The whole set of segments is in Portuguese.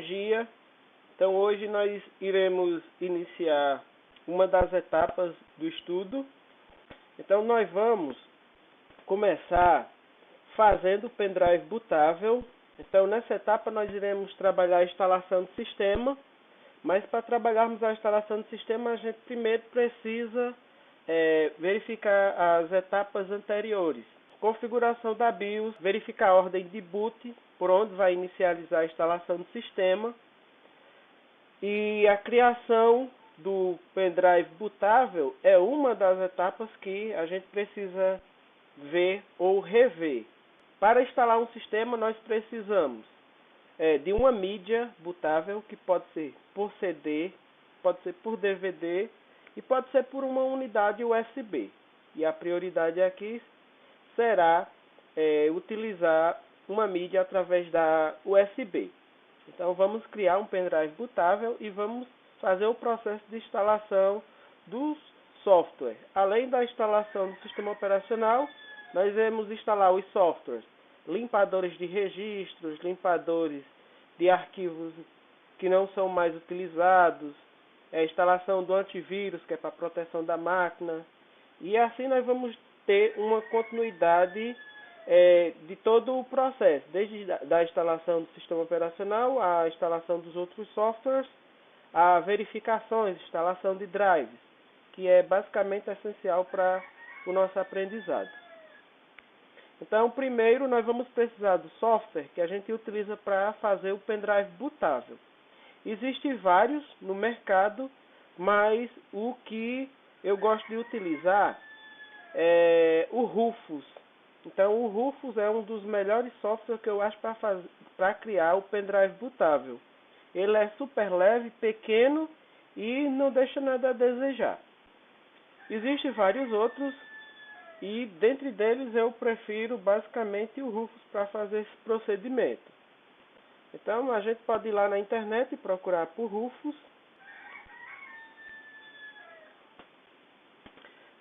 dia. Então hoje nós iremos iniciar uma das etapas do estudo. Então nós vamos começar fazendo o pendrive bootável. Então nessa etapa nós iremos trabalhar a instalação do sistema, mas para trabalharmos a instalação do sistema a gente primeiro precisa verificar as etapas anteriores. Configuração da BIOS, verificar a ordem de boot, por onde vai inicializar a instalação do sistema, e a criação do pendrive bootável é uma das etapas que a gente precisa ver ou rever. Para instalar um sistema nós precisamos de uma mídia bootável, que pode ser por CD, pode ser por DVD e pode ser por uma unidade USB. E a prioridade aqui será utilizar uma mídia através da USB. Então vamos criar um pendrive bootável e vamos fazer o processo de instalação do software. Além da instalação do sistema operacional, nós iremos instalar os softwares, limpadores de registros, limpadores de arquivos que não são mais utilizados, a instalação do antivírus, que é para proteção da máquina, e assim nós vamos ter uma continuidade de todo o processo, desde a instalação do sistema operacional, a instalação dos outros softwares, a verificações, instalação de drives, que é basicamente essencial para o nosso aprendizado. Então, primeiro nós vamos precisar do software que a gente utiliza para fazer o pendrive bootável. Existem vários no mercado, mas o que eu gosto de utilizar é o Rufus. Então, o Rufus é um dos melhores softwares que eu acho para criar o pendrive bootável. Ele é super leve, pequeno e não deixa nada a desejar. Existem vários outros e dentre deles eu prefiro basicamente o Rufus para fazer esse procedimento. Então a gente pode ir lá na internet e procurar por Rufus.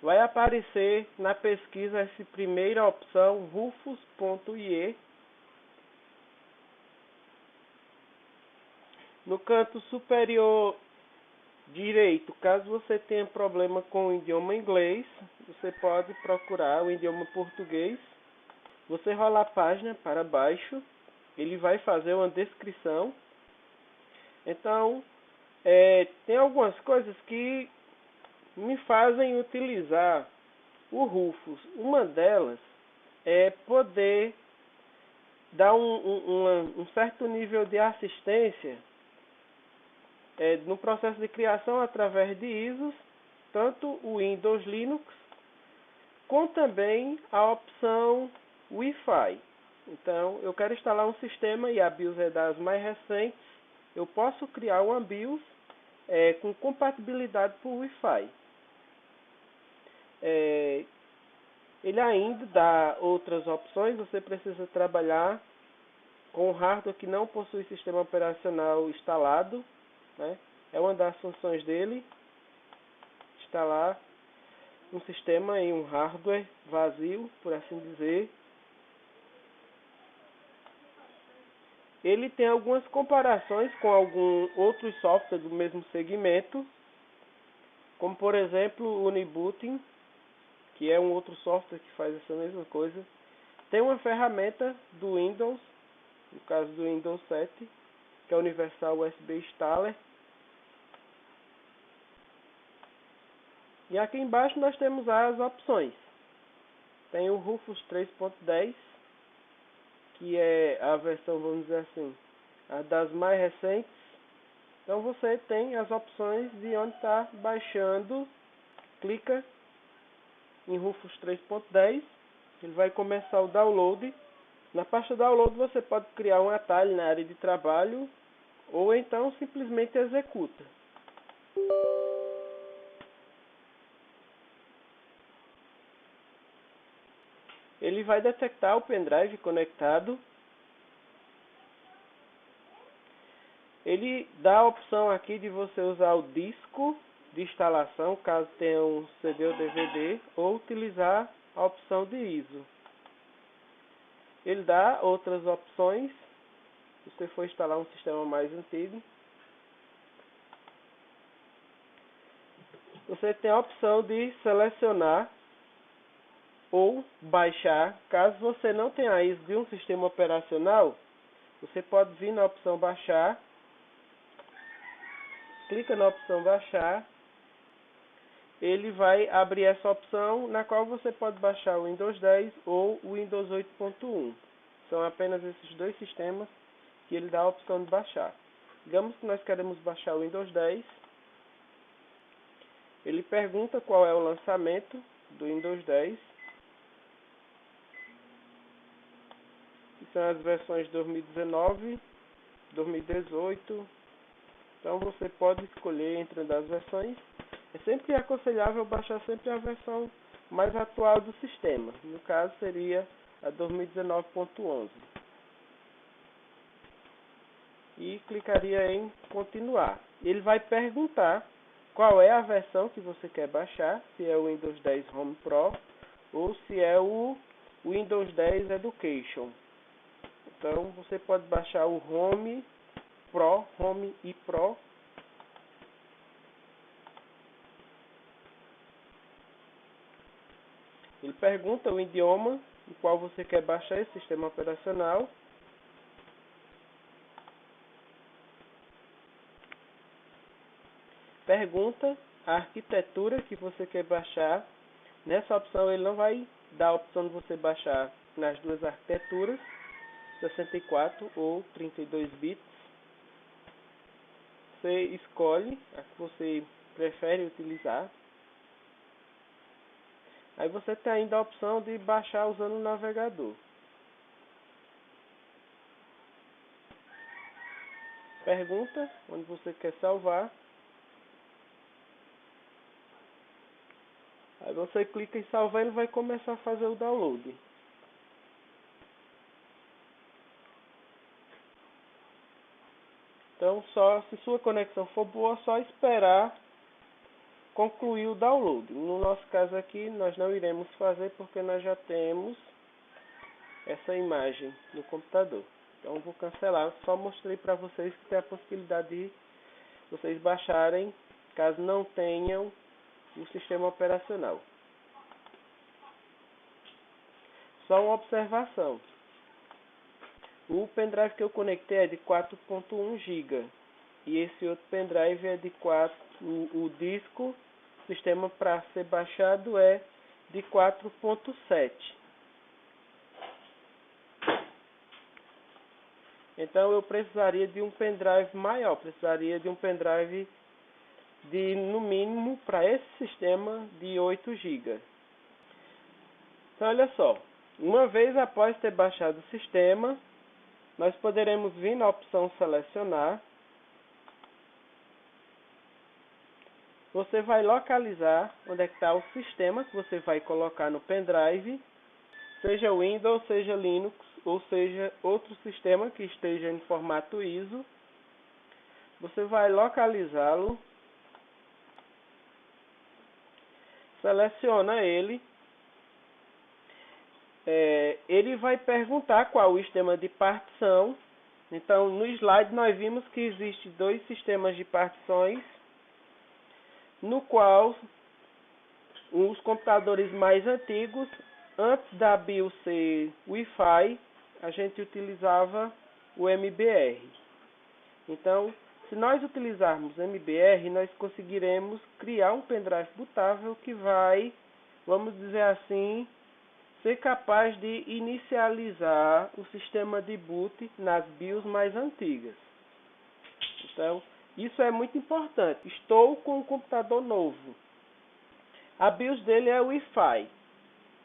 Vai aparecer na pesquisa essa primeira opção, rufus.ie. No canto superior direito, caso você tenha problema com o idioma inglês, você pode procurar o idioma português. Você rola a página para baixo, ele vai fazer uma descrição. Então, tem algumas coisas que me fazem utilizar o Rufus. Uma delas é poder dar um certo nível de assistência no processo de criação através de ISOs, tanto o Windows Linux, como também a opção Wi-Fi. Então, eu quero instalar um sistema e a BIOS é das mais recentes. Eu posso criar uma BIOS com compatibilidade por Wi-Fi. Ele ainda dá outras opções. Você precisa trabalhar com hardware que não possui sistema operacional instalado, né? É uma das funções dele, instalar um sistema em um hardware vazio, por assim dizer. Ele tem algumas comparações com alguns outros softwares do mesmo segmento, como por exemplo o Unibooting, que é um outro software que faz essa mesma coisa. Tem uma ferramenta do Windows, no caso do Windows 7, que é o Universal USB Installer. E aqui embaixo nós temos as opções. Tem o Rufus 3.10, que é a versão, vamos dizer assim, a das mais recentes. Então você tem as opções de onde está baixando. Clica em Rufus 3.10, ele vai começar o download. Na pasta download você pode criar um atalho na área de trabalho, ou então simplesmente executa. Ele vai detectar o pendrive conectado. Ele dá a opção aqui de você usar o disco de instalação, caso tenha um CD ou DVD, ou utilizar a opção de ISO. Ele dá outras opções Se você for instalar um sistema mais antigo, você tem a opção de selecionar ou baixar. Caso você não tenha ISO de um sistema operacional, você pode vir na opção baixar, clica na opção baixar, ele vai abrir essa opção na qual você pode baixar o Windows 10 ou o Windows 8.1. São apenas esses dois sistemas que ele dá a opção de baixar. Digamos que nós queremos baixar o Windows 10. Ele pergunta qual é o lançamento do Windows 10. Que são as versões 2019, 2018. Então você pode escolher entre as versões. É sempre aconselhável baixar sempre a versão mais atual do sistema. No caso seria a 2019.11. E clicaria em continuar. Ele vai perguntar qual é a versão que você quer baixar, se é o Windows 10 Home Pro ou se é o Windows 10 Education. Então você pode baixar o Home Pro, Home e Pro. Ele pergunta o idioma no qual você quer baixar esse sistema operacional. Pergunta a arquitetura que você quer baixar. Nessa opção ele não vai dar a opção de você baixar nas duas arquiteturas, 64 ou 32 bits. Você escolhe a que você prefere utilizar. Aí você tem ainda a opção de baixar usando o navegador. Pergunta onde você quer salvar. Aí você clica em salvar e ele vai começar a fazer o download. Então, se sua conexão for boa, só esperar concluir o download. No nosso caso aqui, nós não iremos fazer porque nós já temos essa imagem no computador. Então, vou cancelar. Só mostrei para vocês que tem a possibilidade de vocês baixarem, caso não tenham o sistema operacional. Só uma observação. O pendrive que eu conectei é de 4.1 GB. E esse outro pendrive é de 4. O disco, sistema para ser baixado é de 4.7. Então eu precisaria de um pendrive maior. Precisaria de um pendrive de, no mínimo, para esse sistema, de 8 GB. Então olha só. Uma vez após ter baixado o sistema, nós poderemos vir na opção selecionar. Você vai localizar onde é que está o sistema que você vai colocar no pendrive, seja Windows, seja Linux, ou seja outro sistema que esteja em formato ISO. Você vai localizá-lo, seleciona ele. Ele vai perguntar qual o sistema de partição. Então, no slide nós vimos que existem dois sistemas de partições, no qual os computadores mais antigos, antes da BIOS ser Wi-Fi, a gente utilizava o MBR. Então, se nós utilizarmos MBR, nós conseguiremos criar um pendrive bootável que vai, vamos dizer assim, ser capaz de inicializar o sistema de boot nas BIOS mais antigas. Então, isso é muito importante. Estou com um computador novo. A BIOS dele é Wi-Fi.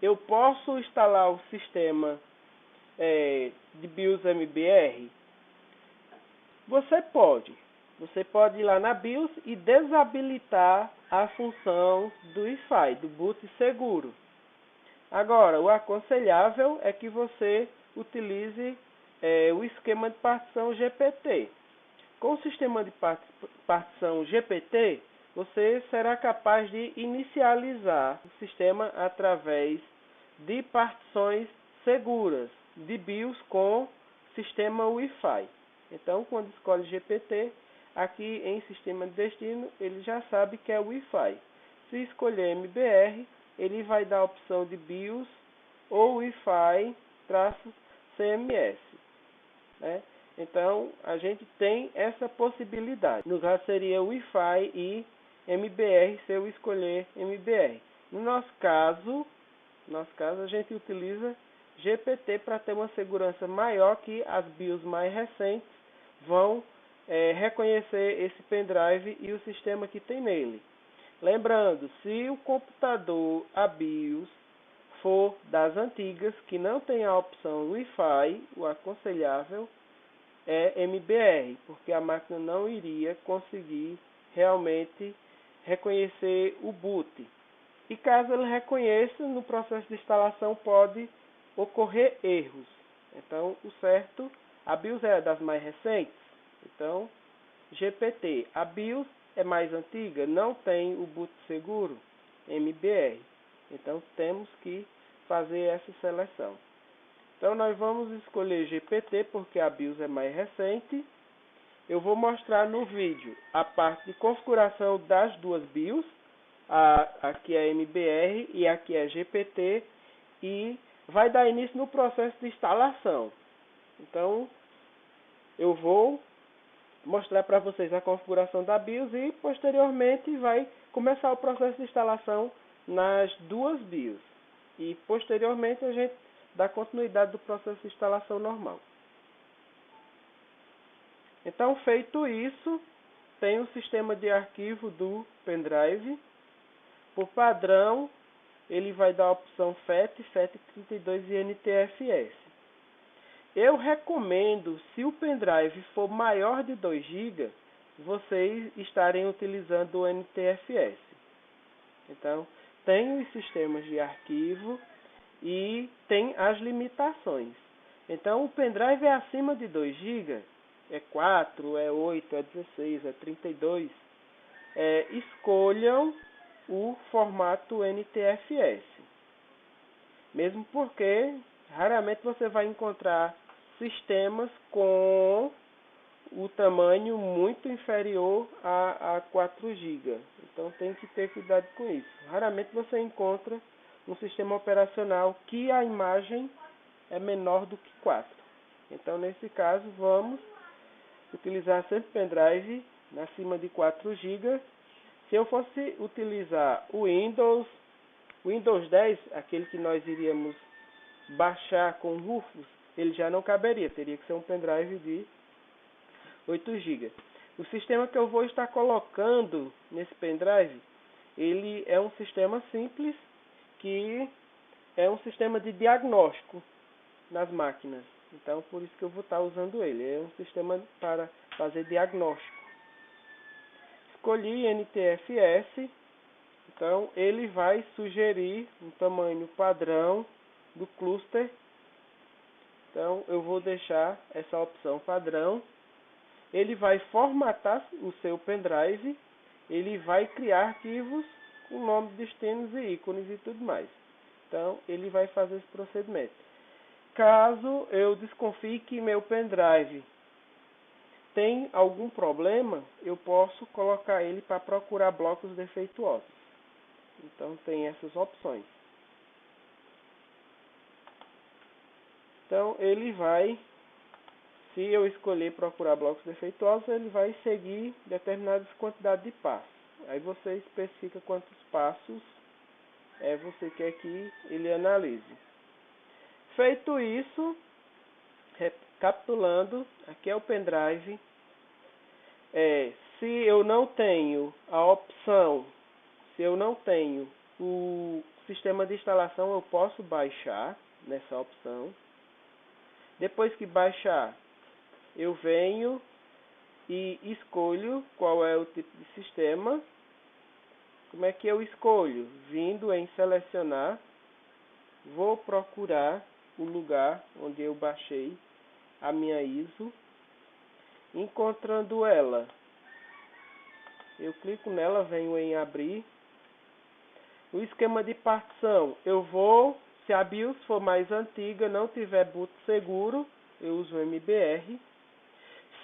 Eu posso instalar o sistema de BIOS MBR? Você pode. Você pode ir lá na BIOS e desabilitar a função do Wi-Fi, do boot seguro. Agora, o aconselhável é que você utilize o esquema de partição GPT. Com o sistema de partição GPT, você será capaz de inicializar o sistema através de partições seguras, de BIOS com sistema Wi-Fi. Então, quando escolhe GPT, aqui em sistema de destino, ele já sabe que é Wi-Fi. Se escolher MBR, ele vai dar a opção de BIOS ou Wi-Fi-CMS, né? Então, a gente tem essa possibilidade. No caso, seria Wi-Fi e MBR, se eu escolher MBR. No nosso caso, a gente utiliza GPT para ter uma segurança maior, que as BIOS mais recentes vão reconhecer esse pendrive e o sistema que tem nele. Lembrando, se o computador, a BIOS, for das antigas, que não tem a opção Wi-Fi, o aconselhável é MBR, porque a máquina não iria conseguir realmente reconhecer o boot. E caso ele reconheça, no processo de instalação pode ocorrer erros. Então, o certo, a BIOS é das mais recentes, então GPT. A BIOS é mais antiga, não tem o boot seguro, MBR. Então, temos que fazer essa seleção. Então, nós vamos escolher GPT, porque a BIOS é mais recente. Eu vou mostrar no vídeo a parte de configuração das duas BIOS. Aqui é MBR e aqui é GPT. E vai dar início no processo de instalação. Então, eu vou mostrar para vocês a configuração da BIOS e posteriormente vai começar o processo de instalação nas duas BIOS. E posteriormente a gente dá continuidade do processo de instalação normal. Então, feito isso, tem o sistema de arquivo do pendrive. Por padrão, ele vai dar a opção FAT, FAT32 e NTFS. Eu recomendo, se o pendrive for maior de 2 GB, vocês estarem utilizando o NTFS. Então, tem os sistemas de arquivo e tem as limitações. Então, o pendrive é acima de 2 GB, é 4, é 8, é 16, é 32. Escolham o formato NTFS. Mesmo porque raramente você vai encontrar sistemas com o tamanho muito inferior a 4 GB. Então tem que ter cuidado com isso. Raramente você encontra um sistema operacional que a imagem é menor do que 4. Então nesse caso vamos utilizar sempre pendrive acima de 4 GB. Se eu fosse utilizar o Windows 10, aquele que nós iríamos baixar com Rufus, ele já não caberia, teria que ser um pendrive de 8 GB. O sistema que eu vou estar colocando nesse pendrive, ele é um sistema simples, que é um sistema de diagnóstico nas máquinas. Então, por isso que eu vou estar usando ele. É um sistema para fazer diagnóstico. Escolhi NTFS. Então, ele vai sugerir um tamanho padrão do cluster. Então, eu vou deixar essa opção padrão. Ele vai formatar o seu pendrive. Ele vai criar arquivos com nome, destinos e ícones e tudo mais. Então, ele vai fazer esse procedimento. Caso eu desconfie que meu pendrive tem algum problema, eu posso colocar ele para procurar blocos defeituosos. Então, tem essas opções. Então, ele vai, se eu escolher procurar blocos defeituosos, ele vai seguir determinadas quantidades de passos. Aí você especifica quantos passos você quer que ele analise. Feito isso, recapitulando, aqui é o pendrive. Se eu não tenho a opção, se eu não tenho o sistema de instalação, eu posso baixar nessa opção. Depois que baixar, eu venho e escolho qual é o tipo de sistema. Como é que eu escolho? Vindo em selecionar, vou procurar o lugar onde eu baixei a minha ISO. Encontrando ela, eu clico nela, venho em abrir. O esquema de partição, eu vou, se a BIOS for mais antiga, não tiver boot seguro, eu uso o MBR.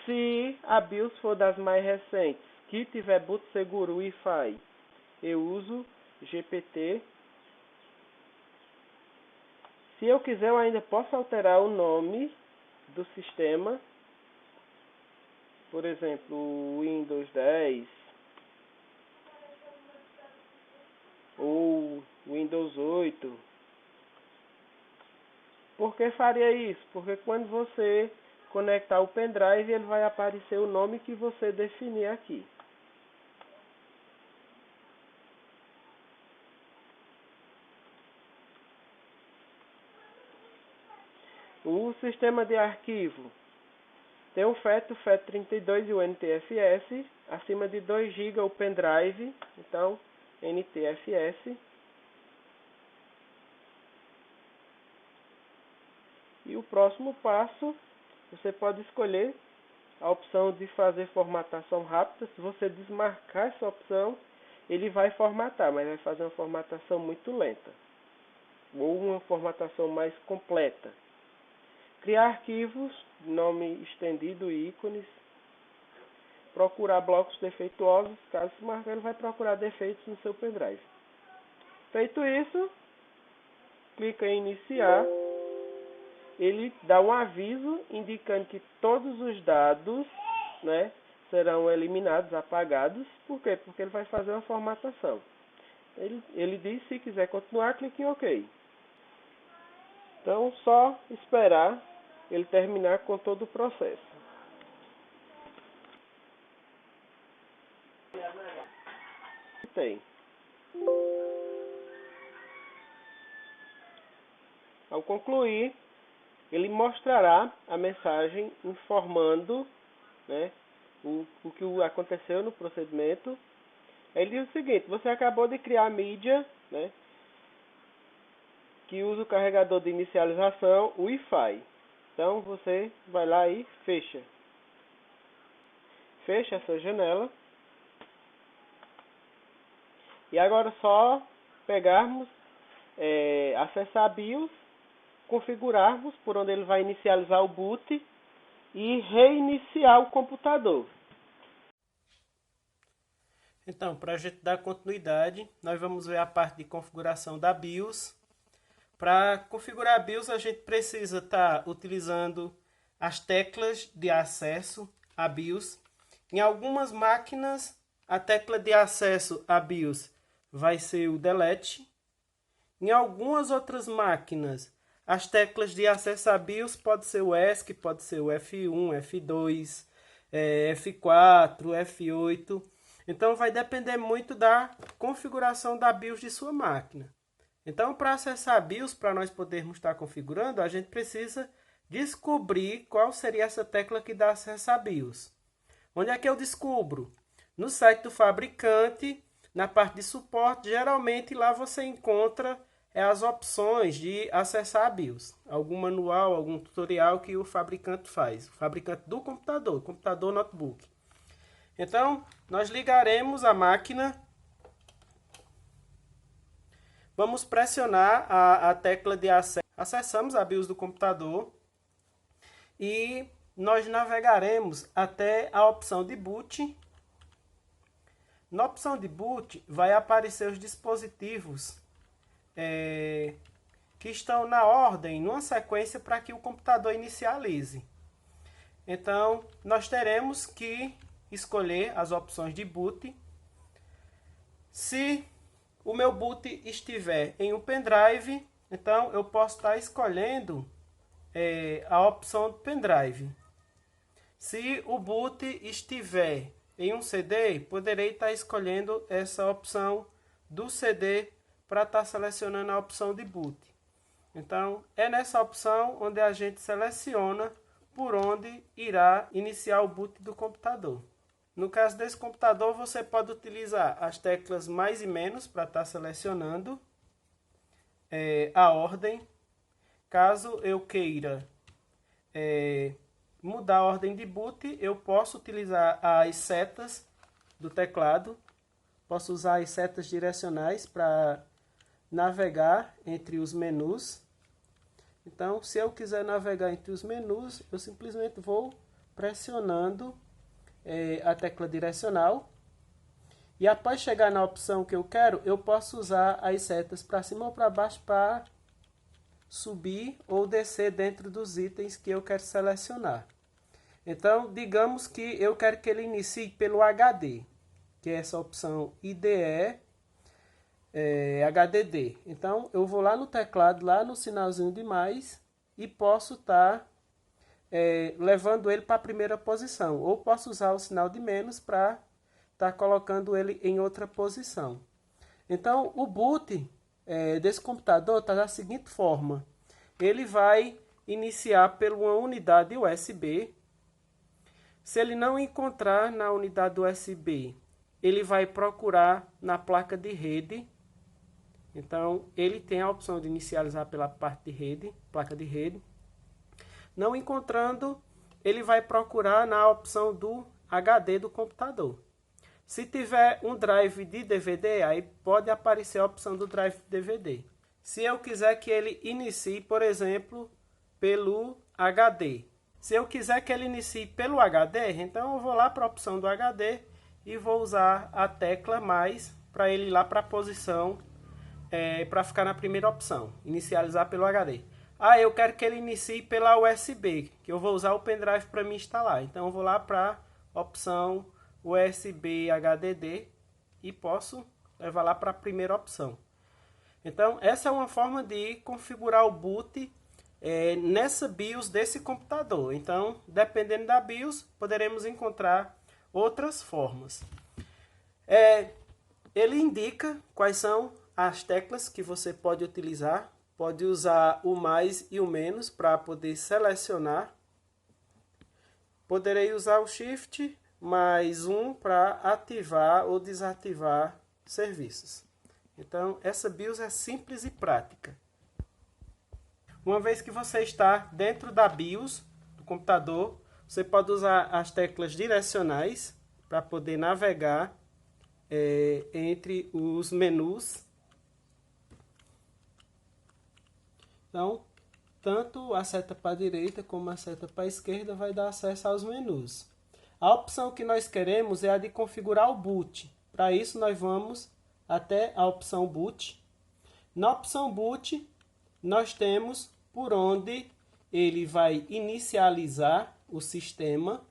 Se a BIOS for das mais recentes, que tiver boot seguro Wi-Fi, eu uso GPT. Se eu quiser, eu ainda posso alterar o nome do sistema. Por exemplo, Windows 10 ou Windows 8. Por que faria isso? Porque quando você conectar o pendrive, ele vai aparecer o nome que você definir aqui. O sistema de arquivo tem o FAT32 e o NTFS, acima de 2 GB o pendrive, então NTFS. E o próximo passo, você pode escolher a opção de fazer formatação rápida. Se você desmarcar essa opção, ele vai formatar, mas vai fazer uma formatação muito lenta, ou uma formatação mais completa. Criar arquivos, nome estendido e ícones. Procurar blocos defeituosos. Caso se marcar, ele vai procurar defeitos no seu pendrive. Feito isso, clica em iniciar. Ele dá um aviso indicando que todos os dados, né, serão eliminados, apagados. Por quê? Porque ele vai fazer uma formatação. Ele diz, se quiser continuar, clique em OK. Então, só esperar ele terminar com todo o processo. Tem. Ao concluir, ele mostrará a mensagem informando, né, o que aconteceu no procedimento. Ele diz o seguinte: você acabou de criar a mídia, né, que usa o carregador de inicialização Wi-Fi. Então você vai lá e fecha. Fecha essa janela. E agora é só pegarmos, acessar a BIOS, configurarmos por onde ele vai inicializar o boot e reiniciar o computador. Então, para a gente dar continuidade, nós vamos ver a parte de configuração da BIOS. Para configurar a BIOS, a gente precisa estar utilizando as teclas de acesso à BIOS. Em algumas máquinas, a tecla de acesso à BIOS vai ser o Delete. Em algumas outras máquinas, as teclas de acesso à BIOS pode ser o ESC, pode ser o F1, F2, F4, F8. Então, vai depender muito da configuração da BIOS de sua máquina. Então, para acessar a BIOS, para nós podermos estar configurando, a gente precisa descobrir qual seria essa tecla que dá acesso à BIOS. Onde é que eu descubro? No site do fabricante, na parte de suporte, geralmente lá você encontra as opções de acessar a BIOS. Algum manual, algum tutorial que o fabricante faz. O fabricante do computador notebook. Então, nós ligaremos a máquina. Vamos pressionar a tecla de acesso. Acessamos a BIOS do computador e nós navegaremos até a opção de boot. Na opção de boot vai aparecer os dispositivos que estão na ordem, numa sequência para que o computador inicialize. Então, nós teremos que escolher as opções de boot. Se o meu boot estiver em um pendrive, então eu posso estar escolhendo a opção do pendrive. Se o boot estiver em um CD, poderei estar escolhendo essa opção do CD para estar selecionando a opção de boot. Então, é nessa opção onde a gente seleciona por onde irá iniciar o boot do computador. No caso desse computador, você pode utilizar as teclas mais e menos para estar selecionando a ordem. Caso eu queira mudar a ordem de boot, eu posso utilizar as setas do teclado. Posso usar as setas direcionais para navegar entre os menus. Então, se eu quiser navegar entre os menus, eu simplesmente vou pressionando a tecla direcional. E após chegar na opção que eu quero, eu posso usar as setas para cima ou para baixo para subir ou descer dentro dos itens que eu quero selecionar. Então, digamos que eu quero que ele inicie pelo HD, que é essa opção IDE HDD. Então, eu vou lá no teclado, lá no sinalzinho de mais, e posso estar levando ele para a primeira posição. Ou posso usar o sinal de menos para estar colocando ele em outra posição. Então, o boot desse computador está da seguinte forma. Ele vai iniciar por uma unidade USB. Se ele não encontrar na unidade USB, ele vai procurar na placa de rede. Então, ele tem a opção de inicializar pela parte de rede, placa de rede. Não encontrando, ele vai procurar na opção do HD do computador. Se tiver um drive de DVD, aí pode aparecer a opção do drive de DVD. Se eu quiser que ele inicie, por exemplo, pelo HD. Se eu quiser que ele inicie pelo HD, então eu vou lá para a opção do HD e vou usar a tecla mais para ele ir lá para a posição, para ficar na primeira opção, inicializar pelo HD. Ah, eu quero que ele inicie pela USB, que eu vou usar o pendrive para me instalar. Então eu vou lá para a opção USB HDD e posso levar lá para a primeira opção. Então essa é uma forma de configurar o boot nessa BIOS desse computador. Então, dependendo da BIOS, poderemos encontrar outras formas. Ele indica quais são as teclas que você pode utilizar. Pode usar o mais e o menos para poder selecionar. Poderei usar o Shift mais um para ativar ou desativar serviços. Então, essa BIOS é simples e prática. Uma vez que você está dentro da BIOS do computador, você pode usar as teclas direcionais para poder navegar entre os menus. Então, tanto a seta para a direita como a seta para a esquerda vai dar acesso aos menus. A opção que nós queremos é a de configurar o boot. Para isso, nós vamos até a opção boot. Na opção boot, nós temos por onde ele vai inicializar o sistema.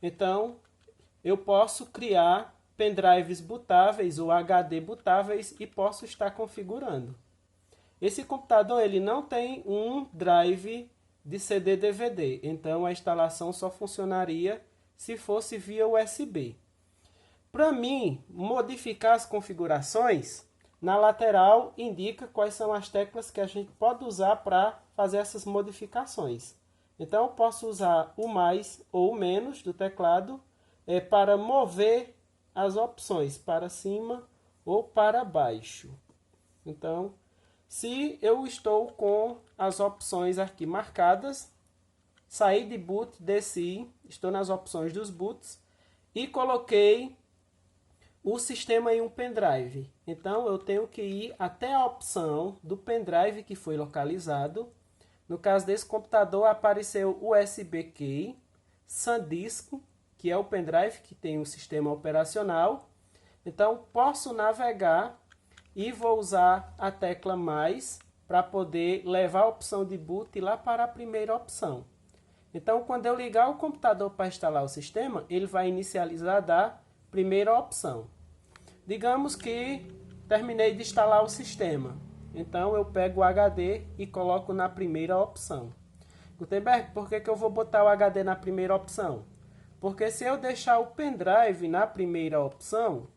Então, eu posso criar pendrives bootáveis ou HD bootáveis e posso estar configurando. Esse computador ele não tem um drive de CD/DVD, então a instalação só funcionaria se fosse via USB. Para mim modificar as configurações, na lateral indica quais são as teclas que a gente pode usar para fazer essas modificações. Então eu posso usar o mais ou o menos do teclado para mover as opções para cima ou para baixo. Então, se eu estou com as opções aqui marcadas, saí de boot, desci, estou nas opções dos boots e coloquei o sistema em um pendrive. Então eu tenho que ir até a opção do pendrive que foi localizado. No caso desse computador apareceu USB Key, SanDisk, que é o pendrive que tem o sistema operacional. Então posso navegar e vou usar a tecla mais para poder levar a opção de boot lá para a primeira opção. Então, quando eu ligar o computador para instalar o sistema, ele vai inicializar da primeira opção. Digamos que terminei de instalar o sistema. Então, eu pego o HD e coloco na primeira opção. Gutenberg, por que eu vou botar o HD na primeira opção? Porque se eu deixar o pendrive na primeira opção,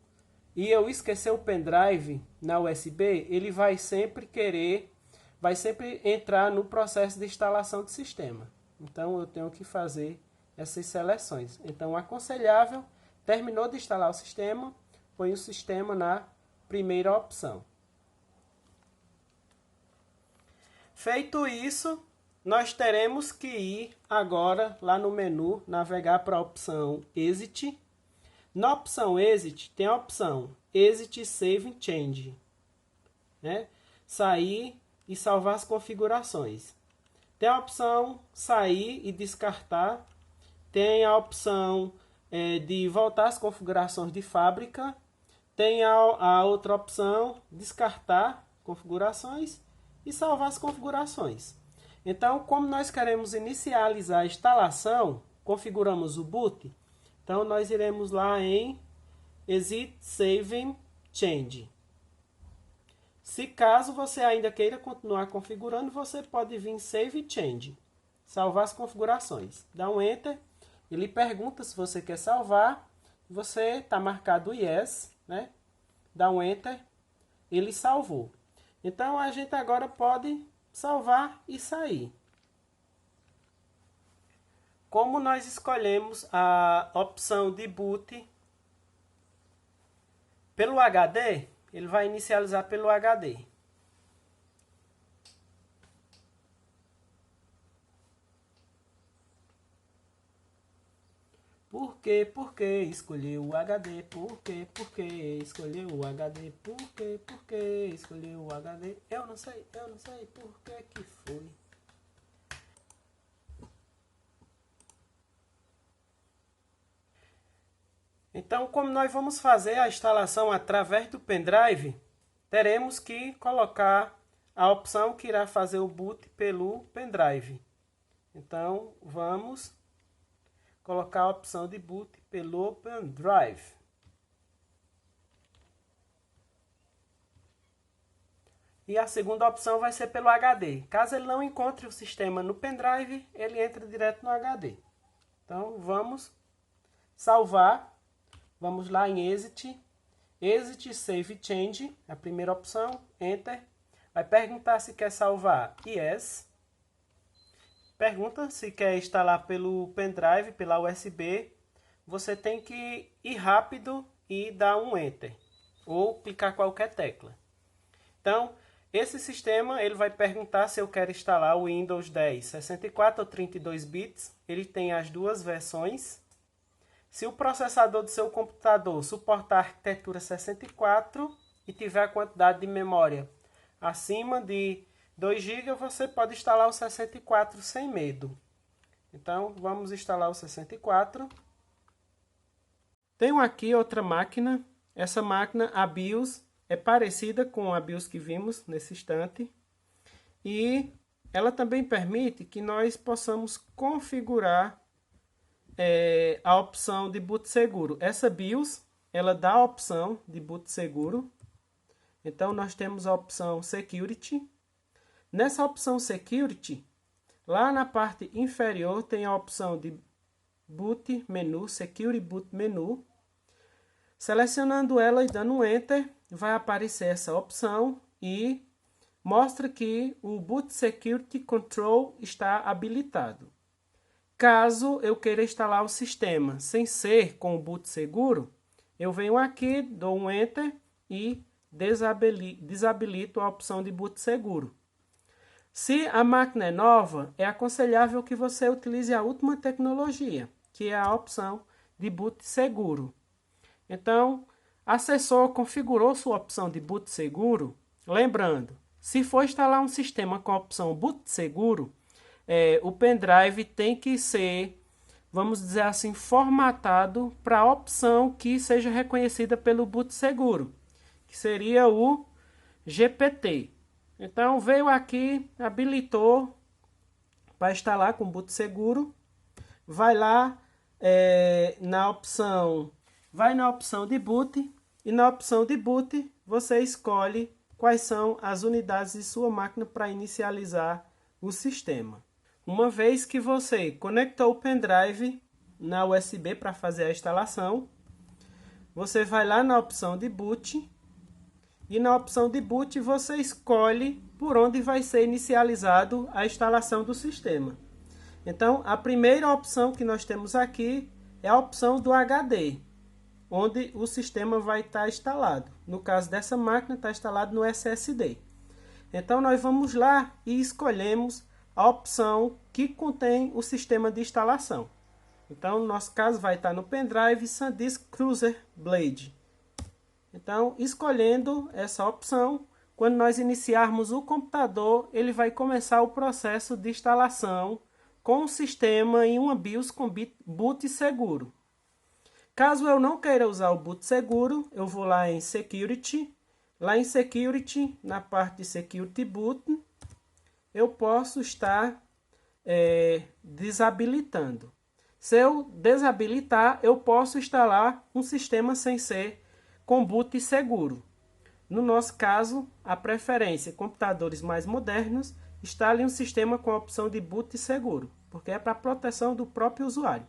e eu esquecer o pendrive na USB, ele vai sempre entrar no processo de instalação do sistema. Então eu tenho que fazer essas seleções. Então, aconselhável, terminou de instalar o sistema, põe o sistema na primeira opção. Feito isso, nós teremos que ir agora lá no menu, navegar para a opção Exit. Na opção Exit, tem a opção Exit Save Change, né? Sair e salvar as configurações. Tem a opção Sair e Descartar tem a opção de voltar às configurações de fábrica, tem a outra opção, descartar configurações e salvar as configurações. Então, como nós queremos inicializar a instalação, configuramos o boot, então nós iremos lá em Exit Save Change. Se caso você ainda queira continuar configurando, você pode vir em Save Change, salvar as configurações. Dá um Enter, ele pergunta se você quer salvar, você está marcado Yes, né? Dá um Enter, ele salvou. Então a gente agora pode salvar e sair. Como nós escolhemos a opção de boot pelo HD, ele vai inicializar pelo HD. Por que escolheu o HD? Por que escolheu o HD? Por que escolheu o HD? Eu não sei por que foi. Então, como nós vamos fazer a instalação através do pendrive, teremos que colocar a opção que irá fazer o boot pelo pendrive. Então, vamos colocar a opção de boot pelo pendrive. E a segunda opção vai ser pelo HD. Caso ele não encontre o sistema no pendrive, ele entra direto no HD. Então, vamos salvar. Vamos lá em Exit. Exit Save Change, a primeira opção, Enter. Vai perguntar se quer salvar Yes. Pergunta se quer instalar pelo pendrive, pela USB. Você tem que ir rápido e dar um Enter. Ou clicar qualquer tecla. Então, esse sistema ele vai perguntar se eu quero instalar o Windows 10 64 ou 32 bits. Ele tem as duas versões. Se o processador do seu computador suportar a arquitetura 64 e tiver a quantidade de memória acima de 2 GB, você pode instalar o 64 sem medo. Então, vamos instalar o 64. Tenho aqui outra máquina. Essa máquina, a BIOS, é parecida com a BIOS que vimos nesse instante. E ela também permite que nós possamos configurar a opção de boot seguro. Essa BIOS, ela dá a opção de boot seguro. Então, nós temos a opção Security. Nessa opção Security, lá na parte inferior tem a opção de Boot Menu, Security Boot Menu. Selecionando ela e dando um Enter, vai aparecer essa opção e mostra que o Boot Security Control está habilitado. Caso eu queira instalar o sistema sem ser com o boot seguro, eu venho aqui, dou um Enter e desabilito a opção de boot seguro. Se a máquina é nova, é aconselhável que você utilize a última tecnologia, que é a opção de boot seguro. Então, acessou, configurou sua opção de boot seguro. Lembrando, se for instalar um sistema com a opção boot seguro, o pendrive tem que ser, vamos dizer assim, formatado para a opção que seja reconhecida pelo boot seguro, que seria o GPT. Então, veio aqui, habilitou para instalar com boot seguro. Vai lá na opção de boot e na opção de boot você escolhe quais são as unidades de sua máquina para inicializar o sistema. Uma vez que você conectou o pendrive na USB para fazer a instalação, você vai lá na opção de boot e na opção de boot você escolhe por onde vai ser inicializado a instalação do sistema. Então, a primeira opção que nós temos aqui é a opção do HD, onde o sistema vai estar instalado. No caso dessa máquina, está instalado no SSD. Então, nós vamos lá e escolhemos a opção que contém o sistema de instalação. Então, no nosso caso, vai estar no pendrive SanDisk Cruzer Blade. Então, escolhendo essa opção, quando nós iniciarmos o computador, ele vai começar o processo de instalação com o sistema em uma BIOS com boot seguro. Caso eu não queira usar o boot seguro, eu vou lá em Security. Lá em Security, na parte de Security Boot, eu posso estar desabilitando. Se eu desabilitar, eu posso instalar um sistema sem ser com boot seguro. No nosso caso, a preferência, computadores mais modernos, instalem um sistema com a opção de boot seguro, porque é para proteção do próprio usuário.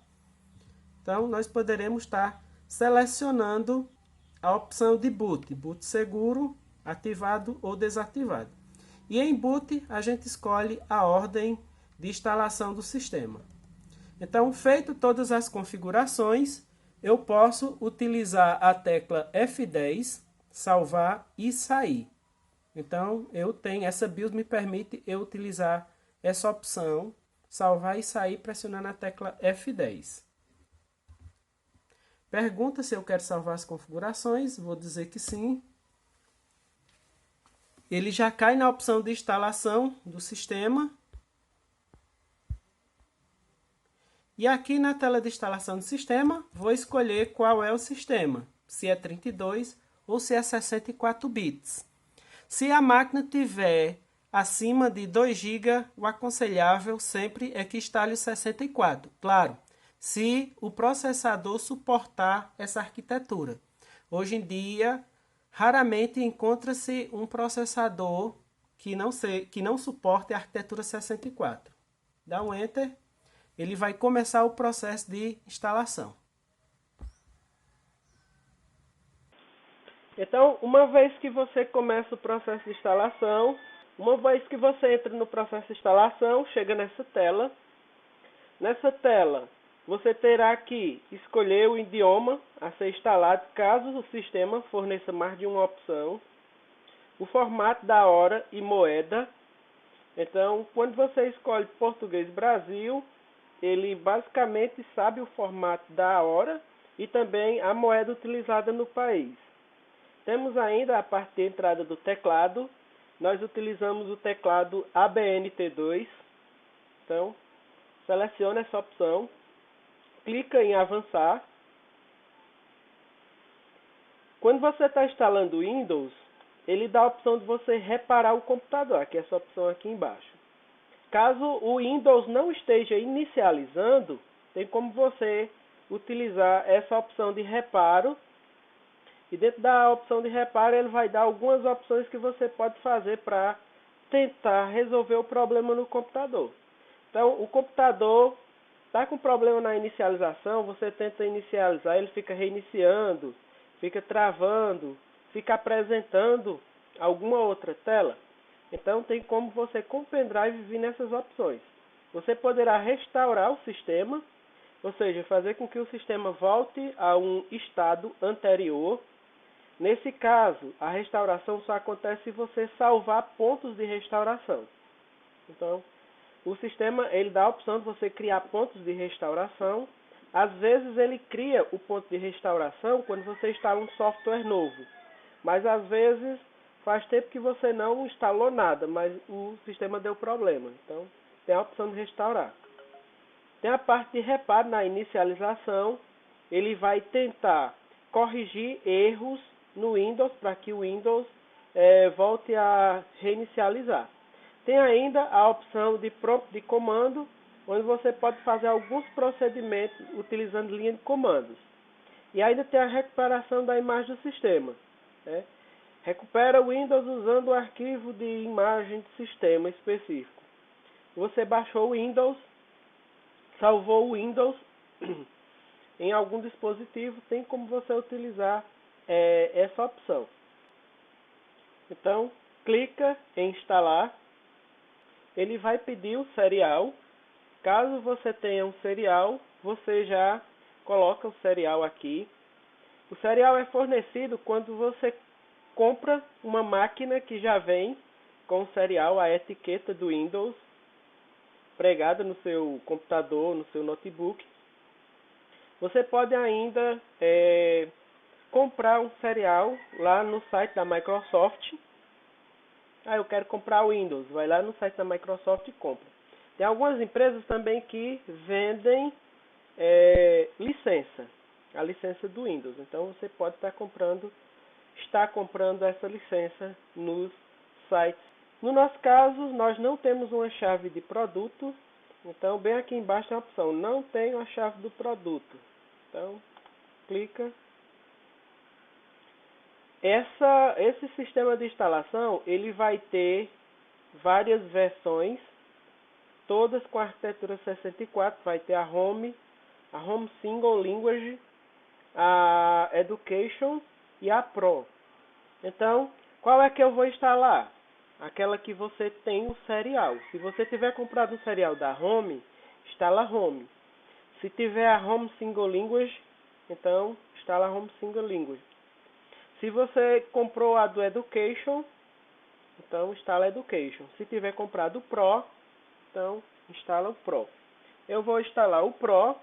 Então, nós poderemos estar selecionando a opção de boot seguro, ativado ou desativado. E em boot, a gente escolhe a ordem de instalação do sistema. Então, feito todas as configurações, eu posso utilizar a tecla F10, salvar e sair. Então, essa BIOS me permite eu utilizar essa opção, salvar e sair pressionando a tecla F10. Pergunta se eu quero salvar as configurações, vou dizer que sim. Ele já cai na opção de instalação do sistema. E aqui na tela de instalação do sistema, vou escolher qual é o sistema, se é 32 ou se é 64 bits. Se a máquina tiver acima de 2 GB, o aconselhável sempre é que instale o 64. Claro, se o processador suportar essa arquitetura. Hoje em dia, raramente encontra-se um processador que não suporte a arquitetura 64. Dá um Enter. Ele vai começar o processo de instalação. Então, uma vez que você começa o processo de instalação, uma vez que você entra no processo de instalação, chega nessa tela. Nessa tela, você terá que escolher o idioma a ser instalado, caso o sistema forneça mais de uma opção. O formato da hora e moeda. Então, quando você escolhe Português Brasil, ele basicamente sabe o formato da hora e também a moeda utilizada no país. Temos ainda a parte de entrada do teclado. Nós utilizamos o teclado ABNT2. Então, selecione essa opção, clica em avançar. Quando você está instalando o Windows, ele dá a opção de você reparar o computador, que é essa opção aqui embaixo. Caso o Windows não esteja inicializando, tem como você utilizar essa opção de reparo. E dentro da opção de reparo, ele vai dar algumas opções que você pode fazer para tentar resolver o problema no computador. Então, o computador está com problema na inicialização, você tenta inicializar, ele fica reiniciando, fica travando, fica apresentando alguma outra tela. Então, tem como você, com o pendrive, vir nessas opções. Você poderá restaurar o sistema, ou seja, fazer com que o sistema volte a um estado anterior. Nesse caso, a restauração só acontece se você salvar pontos de restauração. Então, o sistema ele dá a opção de você criar pontos de restauração. Às vezes ele cria o ponto de restauração quando você instala um software novo. Mas às vezes faz tempo que você não instalou nada, mas o sistema deu problema. Então, tem a opção de restaurar. Tem a parte de reparo na inicialização. Ele vai tentar corrigir erros no Windows para que o Windows volte a reinicializar. Tem ainda a opção de prompt de comando, onde você pode fazer alguns procedimentos utilizando linha de comandos. E ainda tem a recuperação da imagem do sistema. Recupera o Windows usando o arquivo de imagem de sistema específico. Você baixou o Windows, salvou o Windows em algum dispositivo, tem como você utilizar essa opção. Então, clica em instalar. Ele vai pedir o serial. Caso você tenha um serial, você já coloca o serial aqui. O serial é fornecido quando você compra uma máquina que já vem com o serial, a etiqueta do Windows, pregada no seu computador, no seu notebook. Você pode ainda comprar um serial lá no site da Microsoft. Eu quero comprar o Windows. Vai lá no site da Microsoft e compra. Tem algumas empresas também que vendem licença, a licença do Windows. Então você pode estar comprando essa licença nos sites. No nosso caso, nós não temos uma chave de produto, então bem aqui embaixo tem a opção, não tenho a chave do produto. Então, clica. Esse sistema de instalação, ele vai ter várias versões, todas com arquitetura 64, vai ter a Home Single Language, a Education e a Pro. Então, qual é que eu vou instalar? Aquela que você tem o serial. Se você tiver comprado o serial da Home, instala Home. Se tiver a Home Single Language, então instala a Home Single Language. Se você comprou a do Education, então instala Education. Se tiver comprado o Pro, então instala o Pro. Eu vou instalar o Pro.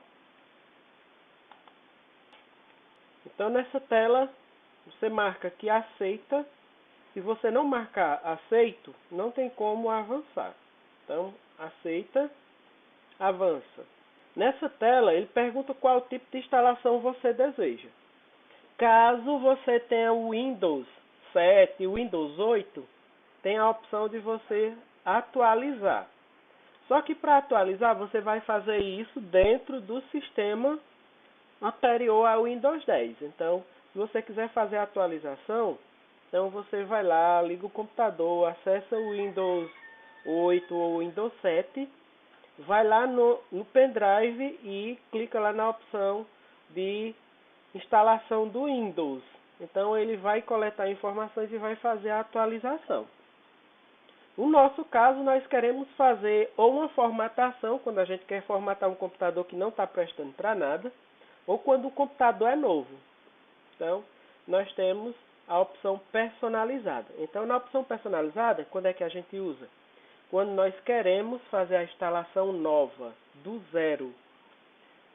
Então nessa tela você marca que aceita. Se você não marcar aceito, não tem como avançar. Então aceita, avança. Nessa tela ele pergunta qual tipo de instalação você deseja. Caso você tenha o Windows 7 e o Windows 8, tem a opção de você atualizar. Só que para atualizar, você vai fazer isso dentro do sistema anterior ao Windows 10. Então, se você quiser fazer a atualização, então você vai lá, liga o computador, acessa o Windows 8 ou Windows 7, vai lá no pendrive e clica lá na opção de instalação do Windows. Então ele vai coletar informações e vai fazer a atualização. No nosso caso, nós queremos fazer ou uma formatação, quando a gente quer formatar um computador que não está prestando para nada, ou quando o computador é novo. Então, nós temos a opção personalizada. Então, na opção personalizada, quando é que a gente usa? Quando nós queremos fazer a instalação nova, do zero.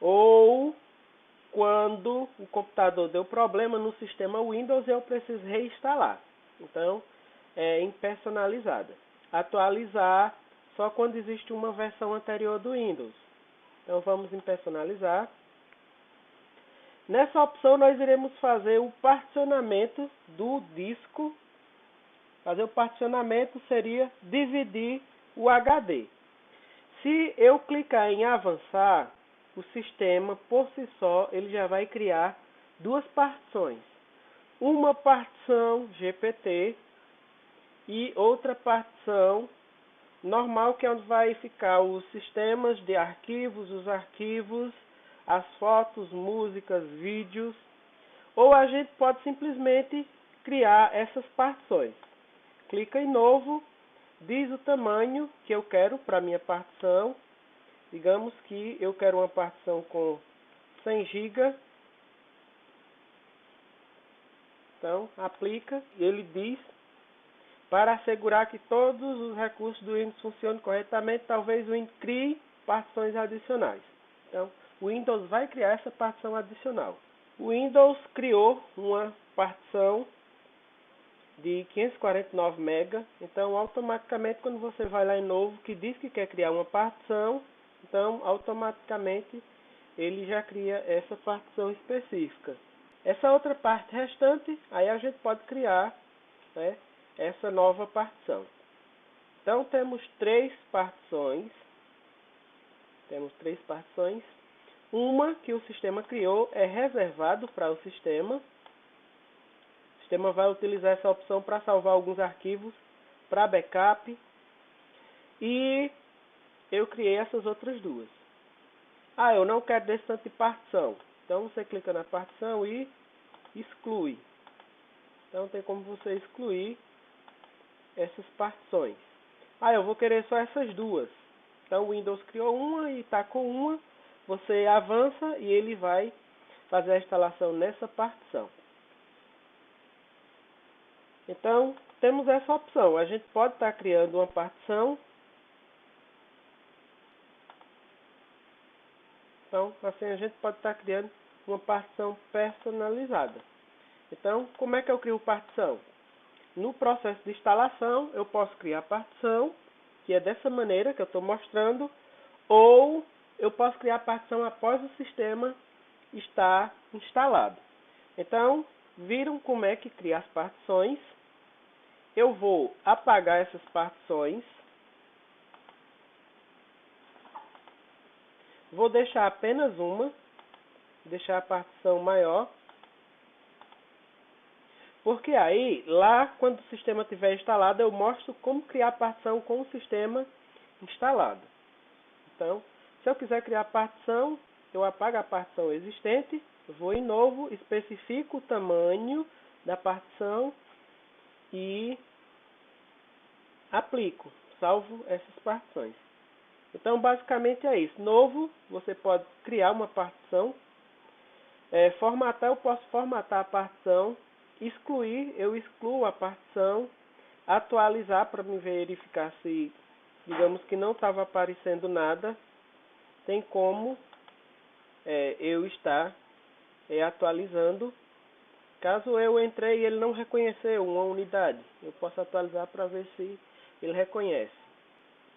Ou quando o computador deu problema no sistema Windows e eu preciso reinstalar. Então, é em personalizada. Atualizar só quando existe uma versão anterior do Windows. Então, vamos em personalizar. Nessa opção, nós iremos fazer o particionamento do disco. Fazer o particionamento seria dividir o HD. Se eu clicar em avançar, o sistema, por si só, ele já vai criar duas partições. Uma partição GPT e outra partição normal, que é onde vai ficar os sistemas de arquivos, os arquivos, as fotos, músicas, vídeos. Ou a gente pode simplesmente criar essas partições. Clica em novo, diz o tamanho que eu quero para a minha partição. Digamos que eu quero uma partição com 100 GB. Então, aplica e ele diz, para assegurar que todos os recursos do Windows funcionem corretamente, talvez o Windows crie partições adicionais. Então, o Windows vai criar essa partição adicional. O Windows criou uma partição de 549 MB. Então, automaticamente, quando você vai lá em novo, que diz que quer criar uma partição, então, automaticamente, ele já cria essa partição específica. Essa outra parte restante, aí a gente pode criar, né, essa nova partição. Então, temos três partições. Uma que o sistema criou é reservado para o sistema. O sistema vai utilizar essa opção para salvar alguns arquivos para backup. E eu criei essas outras duas. Eu não quero desse tanto de partição. Então você clica na partição e exclui. Então tem como você excluir essas partições. Eu vou querer só essas duas. Então o Windows criou uma e está com uma. Você avança e ele vai fazer a instalação nessa partição. Então temos essa opção. A gente pode estar criando uma partição. Então, assim a gente pode estar criando uma partição personalizada. Então, como é que eu crio partição? No processo de instalação, eu posso criar partição que é dessa maneira que eu estou mostrando, ou eu posso criar a partição após o sistema estar instalado. Então, viram como é que cria as partições. Eu vou apagar essas partições. Vou deixar apenas uma, deixar a partição maior. Porque aí, lá, quando o sistema estiver instalado, eu mostro como criar a partição com o sistema instalado. Então, se eu quiser criar a partição, eu apago a partição existente, vou em novo, especifico o tamanho da partição e aplico, salvo essas partições. Então, basicamente é isso. Novo, você pode criar uma partição. Formatar, eu posso formatar a partição. Excluir, eu excluo a partição. Atualizar para me verificar se, digamos que não estava aparecendo nada. Tem como eu estar atualizando. Caso eu entrei e ele não reconheceu uma unidade, eu posso atualizar para ver se ele reconhece.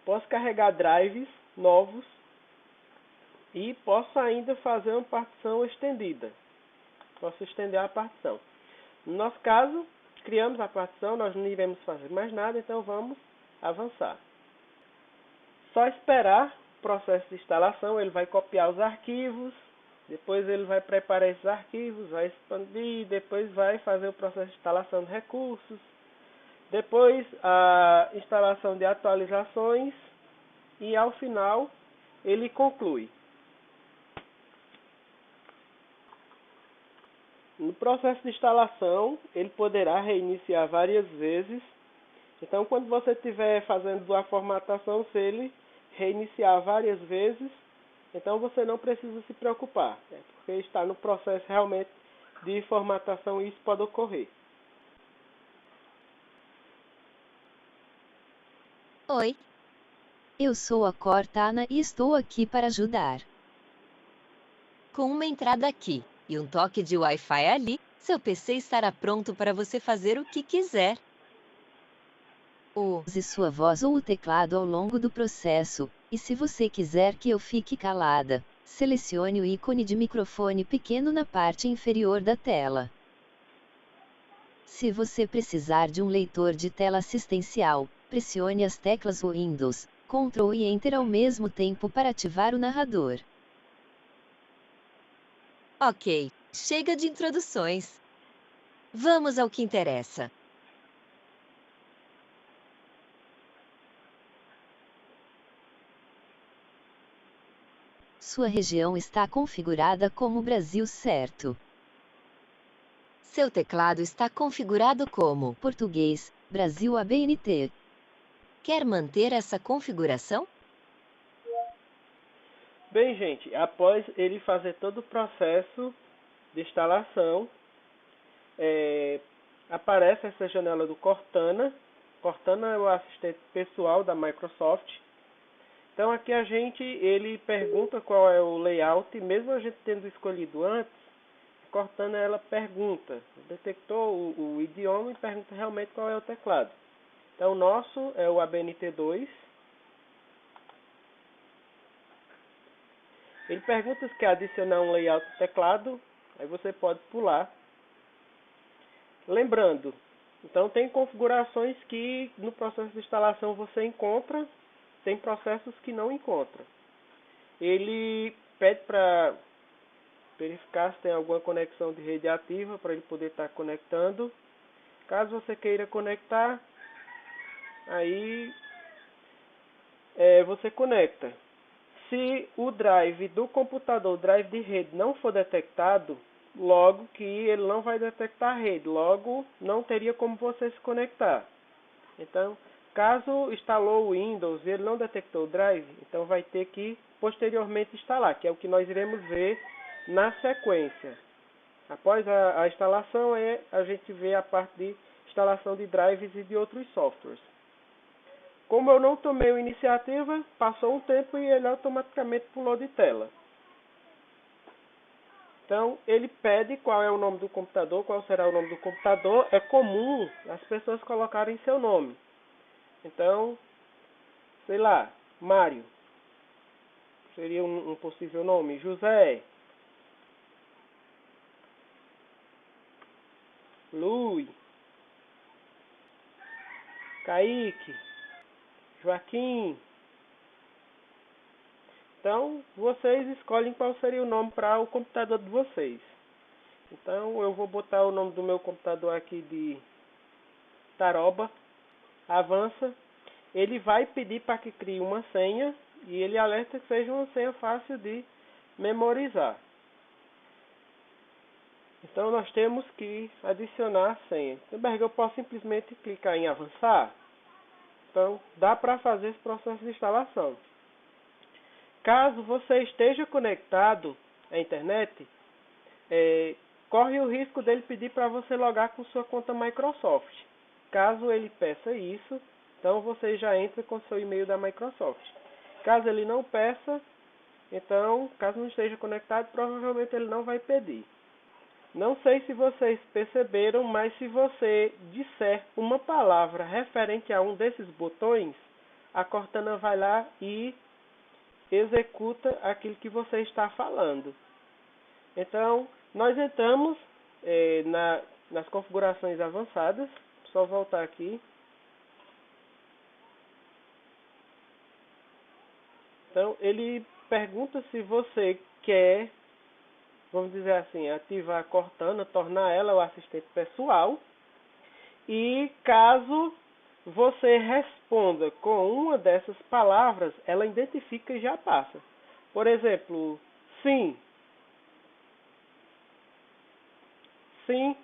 Posso carregar drives novos e posso ainda fazer uma partição estendida. Posso estender a partição. No nosso caso, criamos a partição, nós não iremos fazer mais nada, então vamos avançar. Só esperar o processo de instalação, ele vai copiar os arquivos, depois ele vai preparar esses arquivos, vai expandir, depois vai fazer o processo de instalação de recursos, depois a instalação de atualizações e ao final ele conclui. No processo de instalação, ele poderá reiniciar várias vezes. Então, quando você estiver fazendo a formatação, se ele reiniciar várias vezes, então você não precisa se preocupar, porque está no processo realmente de formatação e isso pode ocorrer. Oi, eu sou a Cortana e estou aqui para ajudar. Com uma entrada aqui e um toque de Wi-Fi ali, seu PC estará pronto para você fazer o que quiser. Use sua voz ou o teclado ao longo do processo, e se você quiser que eu fique calada, selecione o ícone de microfone pequeno na parte inferior da tela. Se você precisar de um leitor de tela assistencial, pressione as teclas Windows, Ctrl e Enter ao mesmo tempo para ativar o narrador. Ok, chega de introduções. Vamos ao que interessa. Sua região está configurada como Brasil, certo? Seu teclado está configurado como Português, Brasil ABNT. Quer manter essa configuração? Bem, gente, após ele fazer todo o processo de instalação, aparece essa janela do Cortana. Cortana é o assistente pessoal da Microsoft. Então aqui ele pergunta qual é o layout, mesmo a gente tendo escolhido antes, Cortana ela pergunta, detectou o idioma e pergunta realmente qual é o teclado. Então o nosso é o ABNT2. Ele pergunta se quer adicionar um layout do teclado, aí você pode pular. Lembrando, então tem configurações que no processo de instalação você encontra, tem processos que não encontra. Ele pede para verificar se tem alguma conexão de rede ativa para ele poder estar conectando. Caso você queira conectar, aí você conecta. Se o drive do computador, o drive de rede, não for detectado, logo que ele não vai detectar a rede, logo não teria como você se conectar. Então, caso instalou o Windows e ele não detectou o drive, então vai ter que posteriormente instalar, que é o que nós iremos ver na sequência. Após a instalação, a gente vê a parte de instalação de drives e de outros softwares. Como eu não tomei a iniciativa, passou um tempo e ele automaticamente pulou de tela. Então, ele pede qual é o nome do computador, qual será o nome do computador. É comum as pessoas colocarem seu nome. Então, sei lá, Mário, seria um possível nome, José, Luiz, Kaique, Joaquim. Então, vocês escolhem qual seria o nome para o computador de vocês. Então, eu vou botar o nome do meu computador aqui de Taroba. Avança. Ele vai pedir para que crie uma senha e ele alerta que seja uma senha fácil de memorizar. Então, nós temos que adicionar a senha. Eu posso simplesmente clicar em avançar. Então, dá para fazer esse processo de instalação. Caso você esteja conectado à internet, corre o risco dele pedir para você logar com sua conta Microsoft. Caso ele peça isso, então você já entra com seu e-mail da Microsoft. Caso ele não peça, então, caso não esteja conectado, provavelmente ele não vai pedir. Não sei se vocês perceberam, mas se você disser uma palavra referente a um desses botões, a Cortana vai lá e executa aquilo que você está falando. Então, nós entramos nas configurações avançadas. Só voltar aqui. Então, ele pergunta se você quer, vamos dizer assim, ativar a Cortana, tornar ela o assistente pessoal. E caso você responda com uma dessas palavras, ela identifica e já passa. Por exemplo, sim. Sim.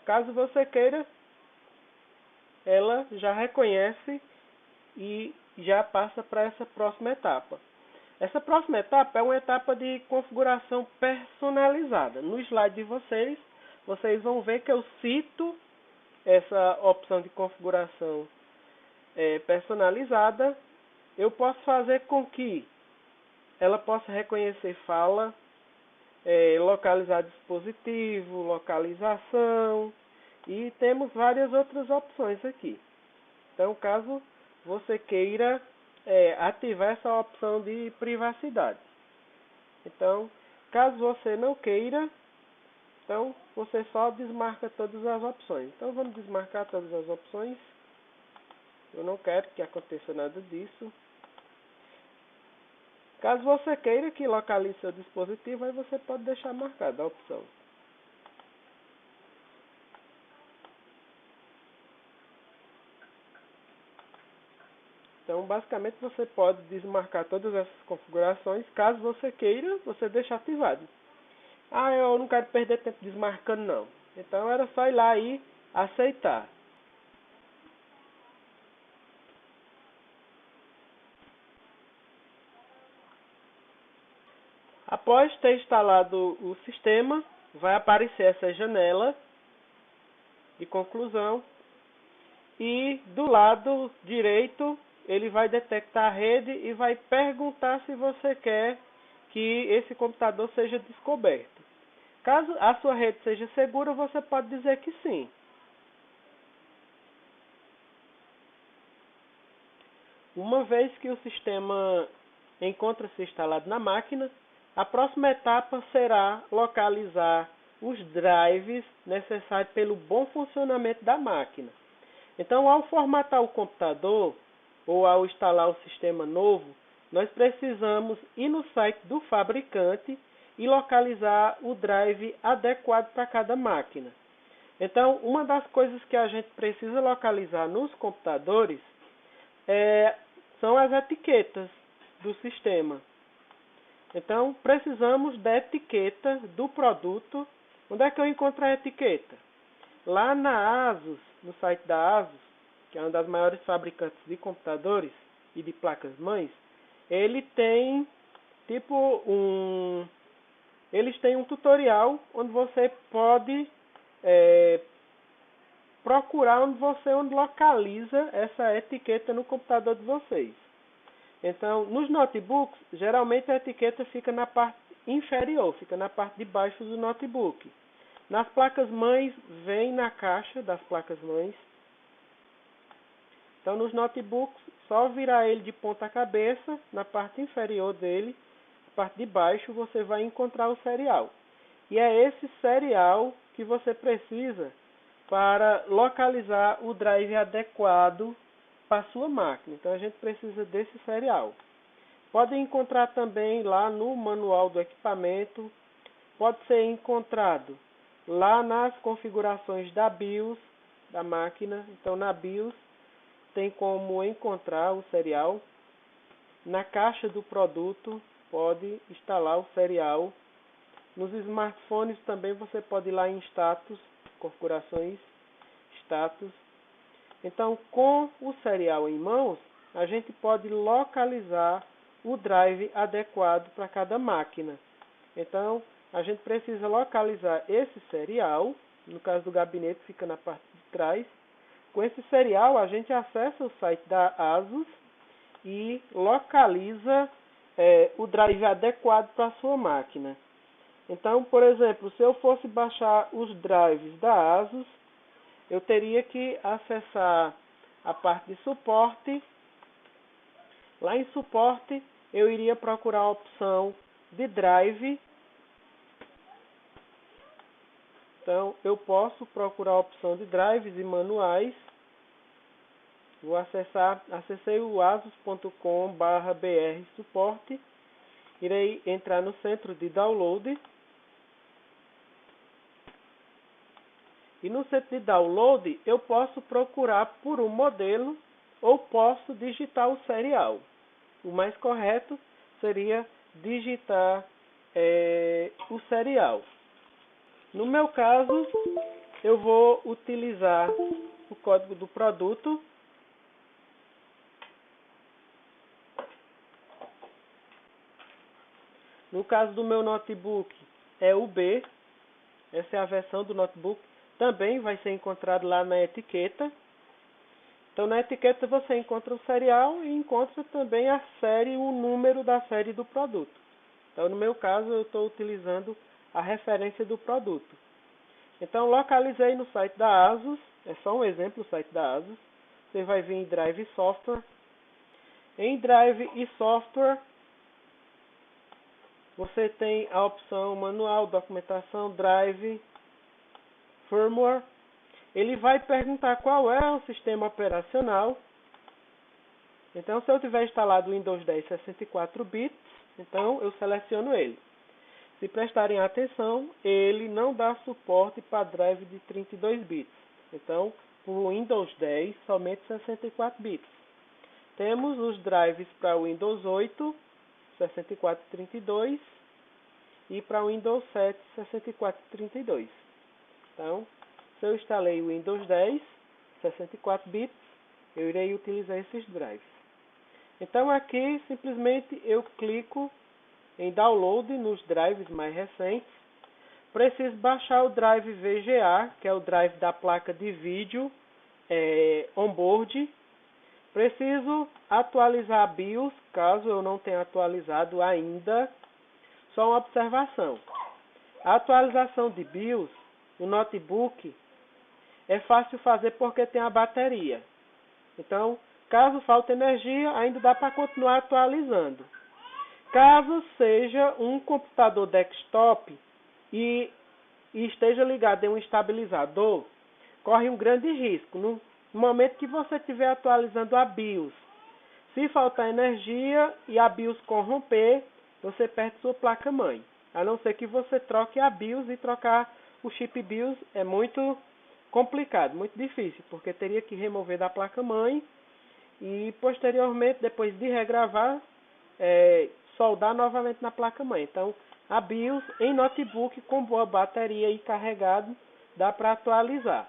Caso você queira, ela já reconhece e já passa para essa próxima etapa. Essa próxima etapa é uma etapa de configuração personalizada. No slide de vocês vão ver que eu cito essa opção de configuração personalizada. Eu posso fazer com que ela possa reconhecer fala, localizar dispositivo, localização, e temos várias outras opções aqui. Então, caso você queira ativar essa opção de privacidade. Então, caso você não queira, então você só desmarca todas as opções. Então, vamos desmarcar todas as opções. Eu não quero que aconteça nada disso. Caso você queira que localize seu dispositivo, aí você pode deixar marcada a opção. Então, basicamente, você pode desmarcar todas essas configurações. Caso você queira, você deixa ativado. Ah, eu não quero perder tempo desmarcando, não. Então, era só ir lá e aceitar. Após ter instalado o sistema, vai aparecer essa janela de conclusão. E do lado direito, ele vai detectar a rede e vai perguntar se você quer que esse computador seja descoberto. Caso a sua rede seja segura, você pode dizer que sim. Uma vez que o sistema encontra-se instalado na máquina, a próxima etapa será localizar os drives necessários pelo bom funcionamento da máquina. Então, ao formatar o computador ou ao instalar o sistema novo, nós precisamos ir no site do fabricante e localizar o drive adequado para cada máquina. Então, uma das coisas que a gente precisa localizar nos computadores são as etiquetas do sistema. Então, precisamos da etiqueta do produto. Onde é que eu encontro a etiqueta? Lá na ASUS, no site da ASUS, que é uma das maiores fabricantes de computadores e de placas-mães, ele tem eles têm um tutorial onde você pode procurar onde localiza essa etiqueta no computador de vocês. Então, nos notebooks, geralmente a etiqueta fica na parte inferior, fica na parte de baixo do notebook. Nas placas-mães, vem na caixa das placas-mães. Então, nos notebooks, só virar ele de ponta cabeça, na parte inferior dele, na parte de baixo, você vai encontrar o serial. E é esse serial que você precisa para localizar o drive adequado para a sua máquina. Então, a gente precisa desse serial. Pode encontrar também lá no manual do equipamento, pode ser encontrado lá nas configurações da BIOS da máquina. Então, na BIOS tem como encontrar o serial. Na caixa do produto pode instalar o serial. Nos smartphones também você pode ir lá em status, configurações, status. Então, com o serial em mãos, a gente pode localizar o drive adequado para cada máquina. Então, a gente precisa localizar esse serial, no caso do gabinete fica na parte de trás. Com esse serial, a gente acessa o site da ASUS e localiza o drive adequado para a sua máquina. Então, por exemplo, se eu fosse baixar os drives da ASUS, eu teria que acessar a parte de suporte. Lá em suporte, eu iria procurar a opção de drive. Então, eu posso procurar a opção de drives e manuais. Vou acessei o asus.com/br suporte. Irei entrar no centro de download. E no centro de download, eu posso procurar por um modelo ou posso digitar o serial. O mais correto seria digitar o serial. No meu caso, eu vou utilizar o código do produto. No caso do meu notebook, é o B. Essa é a versão do notebook. Também vai ser encontrado lá na etiqueta. Então, na etiqueta você encontra o serial e encontra também a série, o número da série do produto. Então, no meu caso, eu estou utilizando a referência do produto. Então, localizei no site da ASUS. É só um exemplo, o site da ASUS. Você vai vir em Drive e Software. Em Drive e Software, você tem a opção Manual, Documentação, Drive, Firmware. Ele vai perguntar qual é o sistema operacional. Então, se eu tiver instalado o Windows 10 64 bits, então eu seleciono ele. Se prestarem atenção, ele não dá suporte para drive de 32 bits. Então, o Windows 10 somente 64 bits. Temos os drives para o Windows 8, 64 e 32, e para o Windows 7, 64 e 32. Então, se eu instalei o Windows 10, 64 bits, eu irei utilizar esses drives. Então, aqui, simplesmente, eu clico em Download nos drives mais recentes. Preciso baixar o drive VGA, que é o drive da placa de vídeo onboard. Preciso atualizar a BIOS, caso eu não tenha atualizado ainda. Só uma observação. A atualização de BIOS, o notebook, é fácil fazer porque tem a bateria. Então, caso falte energia, ainda dá para continuar atualizando. Caso seja um computador desktop e esteja ligado em um estabilizador, corre um grande risco. No momento que você estiver atualizando a BIOS, se faltar energia e a BIOS corromper, você perde sua placa-mãe. A não ser que você troque a BIOS, e trocar o chip BIOS é muito complicado, muito difícil, porque teria que remover da placa-mãe e posteriormente, depois de regravar, soldar novamente na placa-mãe. Então, a BIOS em notebook com boa bateria e carregado, dá para atualizar.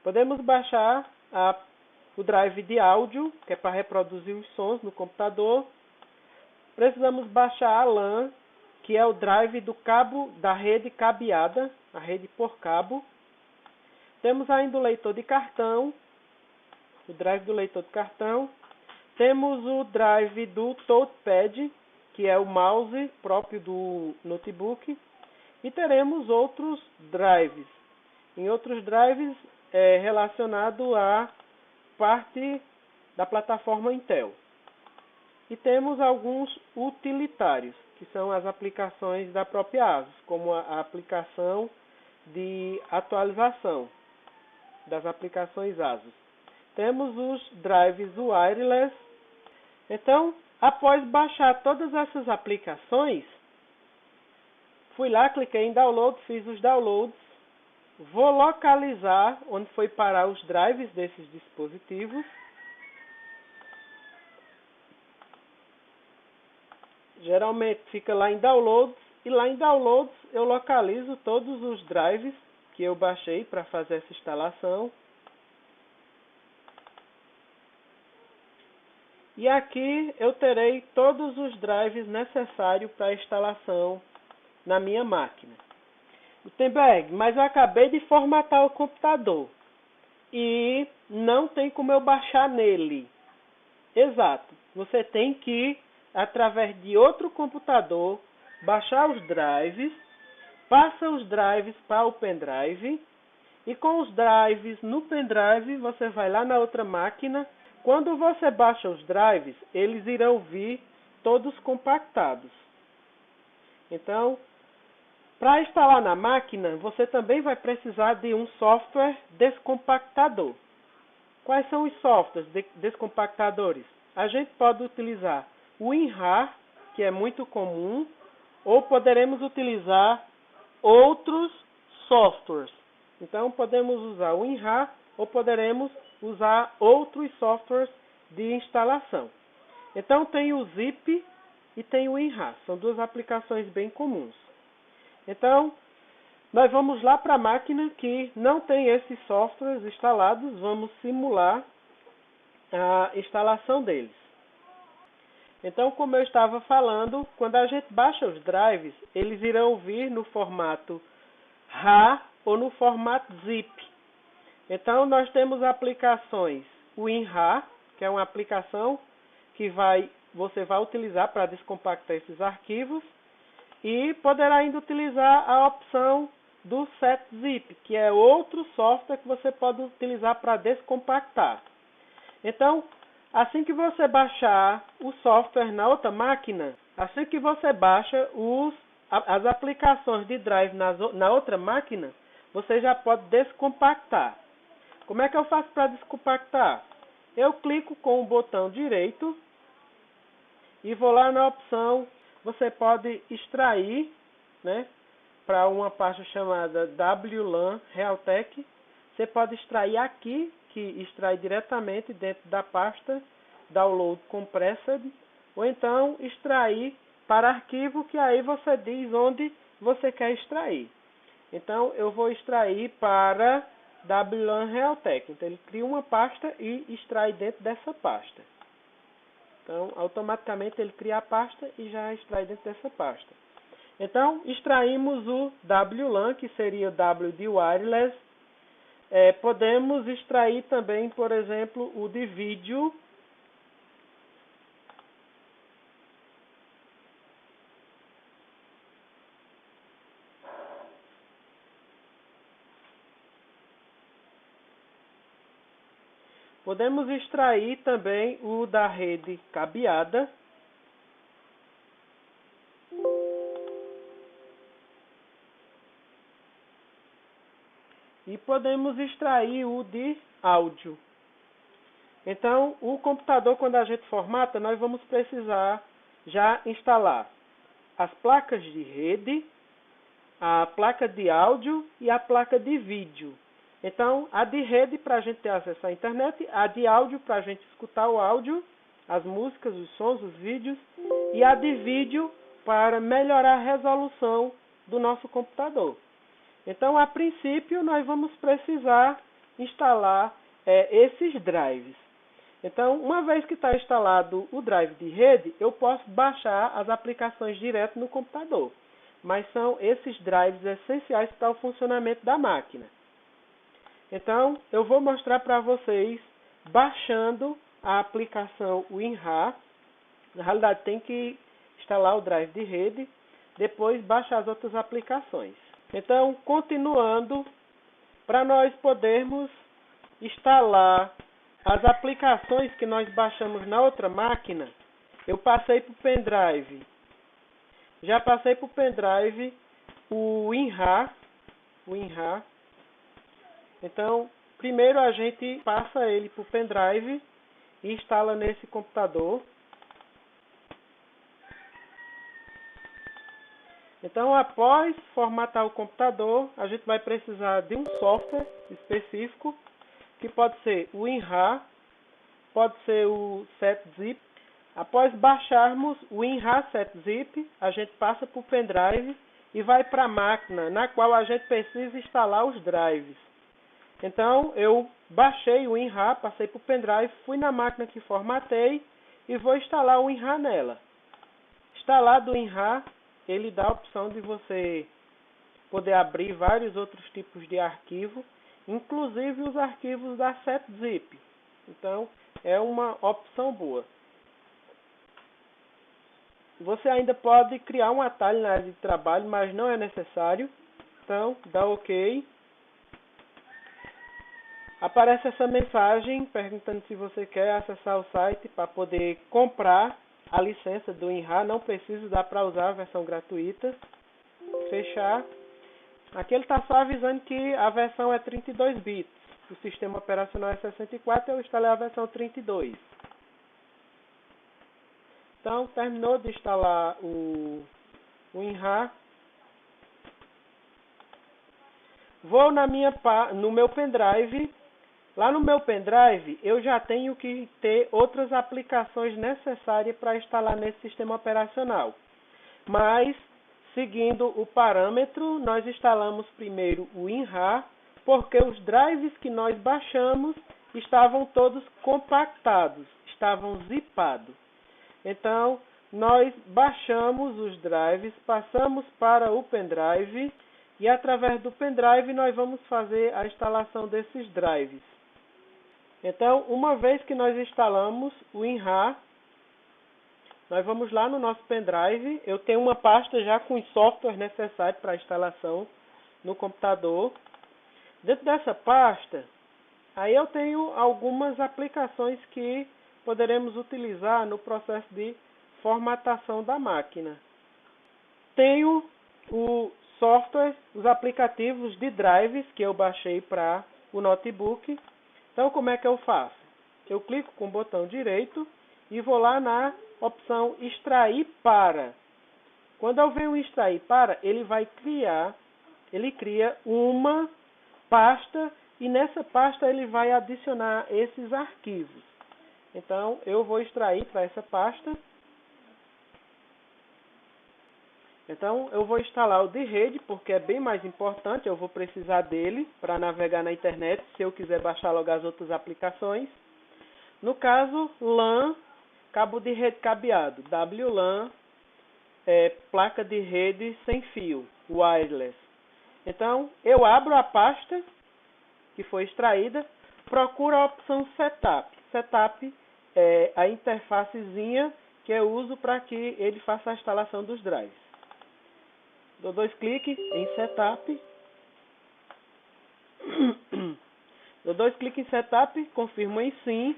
Podemos baixar o drive de áudio, que é para reproduzir os sons no computador. Precisamos baixar a LAN, que é o drive do cabo da rede cabeada, a rede por cabo. Temos ainda o leitor de cartão, o drive do leitor de cartão. Temos o drive do touchpad, que é o mouse próprio do notebook. E teremos outros drives. Em outros drives relacionado à parte da plataforma Intel. E temos alguns utilitários, que são as aplicações da própria ASUS, como a aplicação de atualização das aplicações ASUS. Temos os drives wireless. Então, após baixar todas essas aplicações, fui lá, cliquei em download, fiz os downloads, vou localizar onde foi parar os drives desses dispositivos. Geralmente fica lá em downloads, e lá em downloads eu localizo todos os drives que eu baixei para fazer essa instalação. E aqui eu terei todos os drives necessários para a instalação na minha máquina. Gutenberg, mas eu acabei de formatar o computador e não tem como eu baixar nele. Exato, você tem que, através de outro computador, baixar os drives, passa os drives para o pendrive, e com os drives no pendrive você vai lá na outra máquina. Quando você baixa os drives, eles irão vir todos compactados. Então, para instalar na máquina, você também vai precisar de um software descompactador. Quais são os softwares descompactadores? A gente pode utilizar o WinRAR, que é muito comum, ou poderemos utilizar outros softwares. Então, podemos usar o WinRAR ou poderemos usar outros softwares de instalação. Então, tem o Zip e tem o WinRAR. São duas aplicações bem comuns. Então, nós vamos lá para a máquina que não tem esses softwares instalados. Vamos simular a instalação deles. Então, como eu estava falando, quando a gente baixa os drives, eles irão vir no formato RAR ou no formato ZIP. Então, nós temos aplicações WinRAR, que é uma aplicação que você vai utilizar para descompactar esses arquivos, e poderá ainda utilizar a opção do SetZip, que é outro software que você pode utilizar para descompactar. Então, assim que você baixar o software na outra máquina, assim que você baixa as aplicações de drive na outra máquina, você já pode descompactar. Como é que eu faço para descompactar? Eu clico com o botão direito e vou lá na opção. Você pode extrair, né, para uma pasta chamada WLAN Realtek. Você pode extrair aqui, que extrai diretamente dentro da pasta Download Compressed, ou então extrair para arquivo, que aí você diz onde você quer extrair. Então, eu vou extrair para WLAN Realtek. Então, ele cria uma pasta e extrai dentro dessa pasta. Então, automaticamente ele cria a pasta e já extrai dentro dessa pasta. Então, extraímos o WLAN, que seria o W de wireless. Podemos extrair também, por exemplo, o de vídeo. Podemos extrair também o da rede cabeada. E podemos extrair o de áudio. Então, o computador, quando a gente formata, nós vamos precisar já instalar as placas de rede, a placa de áudio e a placa de vídeo. Então, a de rede para a gente ter acesso à internet, a de áudio para a gente escutar o áudio, as músicas, os sons, os vídeos, e a de vídeo para melhorar a resolução do nosso computador. Então, a princípio, nós vamos precisar instalar esses drives. Então, uma vez que está instalado o drive de rede, eu posso baixar as aplicações direto no computador. Mas são esses drives essenciais para o funcionamento da máquina. Então, eu vou mostrar para vocês baixando a aplicação WinRAR. Na realidade, tem que instalar o drive de rede, depois baixar as outras aplicações. Então, continuando, para nós podermos instalar as aplicações que nós baixamos na outra máquina, eu passei para o pendrive. Já passei para o pendrive o WinRAR. Então, primeiro a gente passa ele para o pendrive e instala nesse computador. Então, após formatar o computador, a gente vai precisar de um software específico, que pode ser o WinRAR, pode ser o setzip. Após baixarmos o WinRAR setzip, a gente passa para o pendrive e vai para a máquina na qual a gente precisa instalar os drives. Então, eu baixei o WinRAR, passei para o pendrive, fui na máquina que formatei e vou instalar o WinRAR nela. Instalado o WinRAR, ele dá a opção de você poder abrir vários outros tipos de arquivo, inclusive os arquivos da setzip. Então, é uma opção boa. Você ainda pode criar um atalho na área de trabalho, mas não é necessário. Então, dá OK. Aparece essa mensagem perguntando se você quer acessar o site para poder comprar a licença do WinRAR. Não precisa, dá para usar a versão gratuita. Fechar. Aqui ele está só avisando que a versão é 32 bits. O sistema operacional é 64, eu instalei a versão 32. Então, terminou de instalar o WinRAR. Vou no meu pendrive. Lá no meu pendrive, eu já tenho que ter outras aplicações necessárias para instalar nesse sistema operacional. Mas, seguindo o parâmetro, nós instalamos primeiro o WinRAR, porque os drives que nós baixamos estavam todos compactados, estavam zipados. Então, nós baixamos os drives, passamos para o pendrive e através do pendrive nós vamos fazer a instalação desses drives. Então, uma vez que nós instalamos o WinRAR, nós vamos lá no nosso pendrive. Eu tenho uma pasta já com os softwares necessários para a instalação no computador. Dentro dessa pasta, aí eu tenho algumas aplicações que poderemos utilizar no processo de formatação da máquina. Tenho o software, os aplicativos de drives que eu baixei para o notebook. Então, como é que eu faço? Eu clico com o botão direito e vou lá na opção extrair para. Quando eu venho extrair para, ele cria uma pasta e nessa pasta ele vai adicionar esses arquivos. Então, eu vou extrair para essa pasta. Então, eu vou instalar o de rede, porque é bem mais importante, eu vou precisar dele para navegar na internet, se eu quiser baixar logo as outras aplicações. No caso, LAN, cabo de rede cabeado, WLAN, placa de rede sem fio, wireless. Então, eu abro a pasta que foi extraída, procuro a opção Setup. Setup é a interfacezinha que eu uso para que ele faça a instalação dos drives. Dou 2 cliques em Setup. Dou 2 cliques em Setup, confirmo em Sim.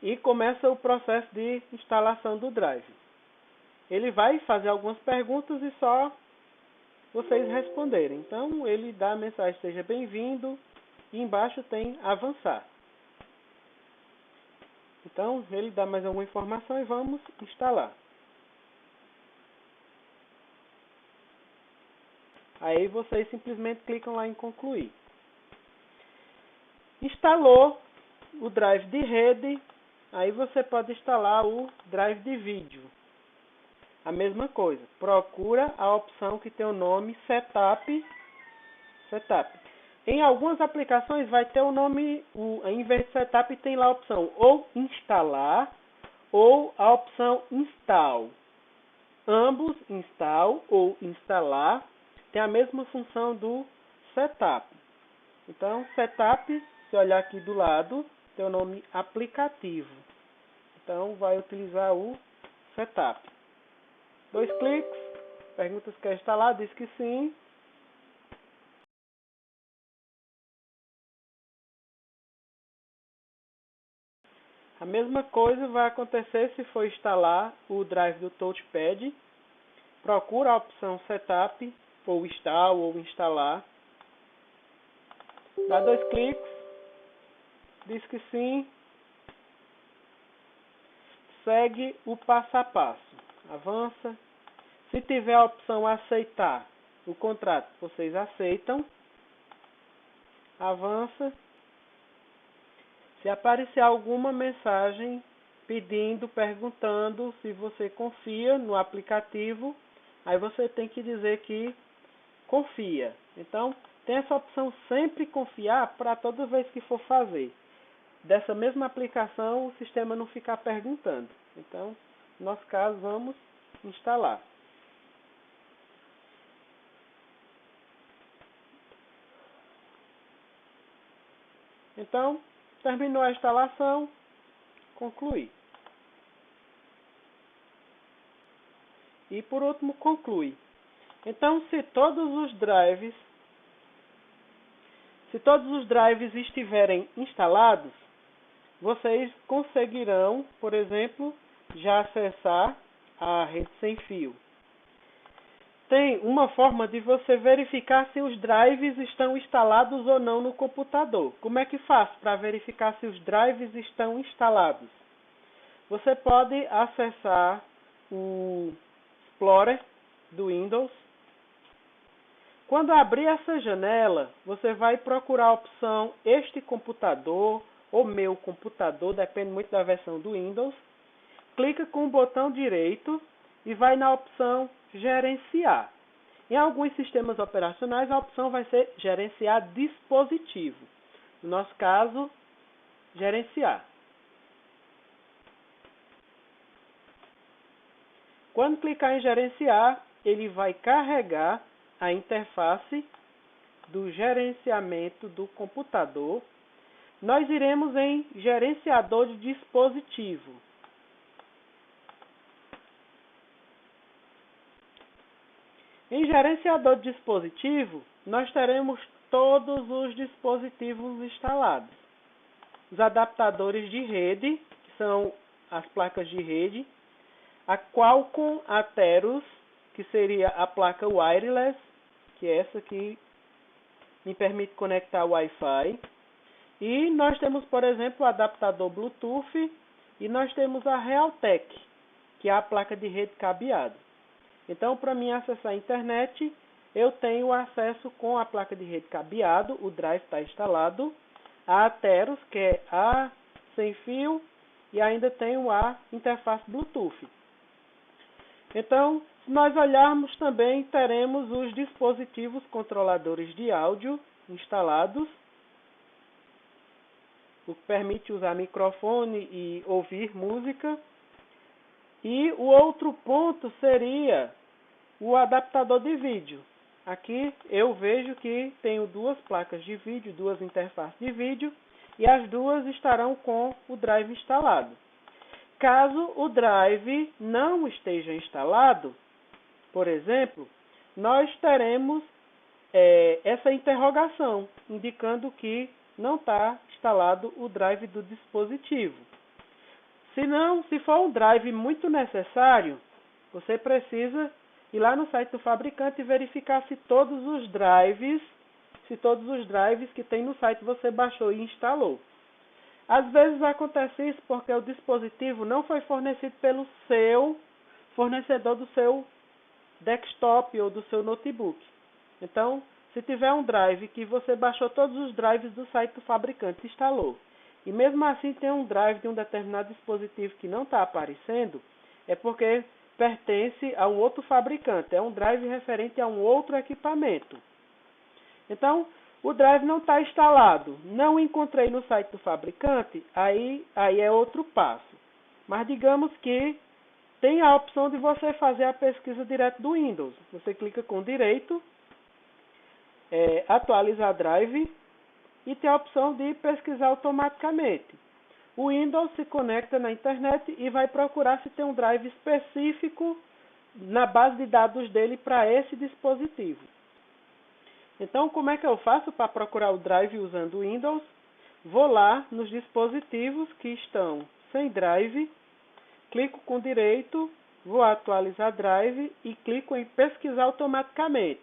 E começa o processo de instalação do drive. Ele vai fazer algumas perguntas e só vocês responderem. Então, ele dá a mensagem, seja bem-vindo, e embaixo tem avançar. Então, ele dá mais alguma informação e vamos instalar. Aí vocês simplesmente clicam lá em concluir. Instalou o drive de rede, aí você pode instalar o drive de vídeo. A mesma coisa, procura a opção que tem o nome Setup. Em algumas aplicações vai ter o nome, em vez de Setup tem lá a opção ou instalar ou a opção Install. Ambos, Install ou instalar, tem a mesma função do Setup. Então, Setup, se olhar aqui do lado, tem o nome aplicativo. Então, vai utilizar o Setup. 2 cliques, pergunta se quer instalar, diz que sim. A mesma coisa vai acontecer se for instalar o drive do Touchpad. Procura a opção Setup, ou Install, ou Instalar. Dá 2 cliques, diz que sim, segue o passo a passo, avança. Se tiver a opção Aceitar o contrato, vocês aceitam, avança. Se aparecer alguma mensagem pedindo, perguntando se você confia no aplicativo, aí você tem que dizer que confia. Então, tem essa opção sempre confiar para toda vez que for fazer. Dessa mesma aplicação, o sistema não ficar perguntando. Então, no nosso caso, vamos instalar. Então, terminou a instalação, concluir. E por último, conclui. Então, se todos os drives estiverem instalados, vocês conseguirão, por exemplo, já acessar a rede sem fio. Tem uma forma de você verificar se os drives estão instalados ou não no computador. Como é que faz para verificar se os drives estão instalados? Você pode acessar o Explorer do Windows. Quando abrir essa janela, você vai procurar a opção Este computador ou Meu computador, depende muito da versão do Windows. Clica com o botão direito e vai na opção Gerenciar. Em alguns sistemas operacionais, a opção vai ser Gerenciar dispositivo. No nosso caso, Gerenciar. Quando clicar em Gerenciar, ele vai carregar a interface do gerenciamento do computador. Nós iremos em Gerenciador de dispositivo. Em Gerenciador de dispositivo, nós teremos todos os dispositivos instalados. Os adaptadores de rede, que são as placas de rede, a Qualcomm Atheros, que seria a placa wireless, que é essa que me permite conectar o Wi-Fi. E nós temos, por exemplo, o adaptador Bluetooth e nós temos a Realtek, que é a placa de rede cabeado. Então, para mim acessar a internet, eu tenho acesso com a placa de rede cabeado, o drive está instalado, a Atheros, que é a sem fio, e ainda tenho a interface Bluetooth. Então, se nós olharmos também, teremos os dispositivos controladores de áudio instalados, o que permite usar microfone e ouvir música. E o outro ponto seria o adaptador de vídeo. Aqui eu vejo que tenho duas placas de vídeo, duas interfaces de vídeo, e as duas estarão com o drive instalado. Caso o drive não esteja instalado, por exemplo, nós teremos essa interrogação, indicando que não está instalado o drive do dispositivo. Se for um drive muito necessário, você precisa ir lá no site do fabricante e verificar se todos os drives que tem no site você baixou e instalou. Às vezes acontece isso porque o dispositivo não foi fornecido pelo seu fornecedor do seu desktop ou do seu notebook. Então, se tiver um drive que você baixou todos os drives do site do fabricante e instalou, e mesmo assim tem um drive de um determinado dispositivo que não está aparecendo, é porque pertence a um outro fabricante, é um drive referente a um outro equipamento. Então, o drive não está instalado, não encontrei no site do fabricante, aí é outro passo. Mas digamos que tem a opção de você fazer a pesquisa direto do Windows. Você clica com direito, atualizar drive, e tem a opção de pesquisar automaticamente. O Windows se conecta na internet e vai procurar se tem um drive específico na base de dados dele para esse dispositivo. Então, como é que eu faço para procurar o drive usando o Windows? Vou lá nos dispositivos que estão sem drive, clico com direito, vou atualizar drive e clico em pesquisar automaticamente.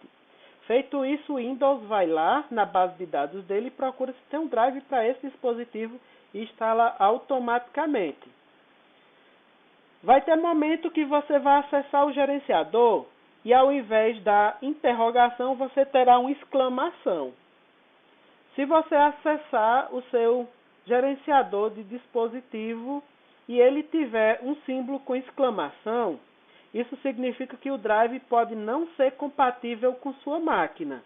Feito isso, o Windows vai lá na base de dados dele e procura se tem um drive para esse dispositivo e instala automaticamente. Vai ter momento que você vai acessar o gerenciador e ao invés da interrogação você terá uma exclamação. Se você acessar o seu gerenciador de dispositivo e ele tiver um símbolo com exclamação, isso significa que o drive pode não ser compatível com sua máquina.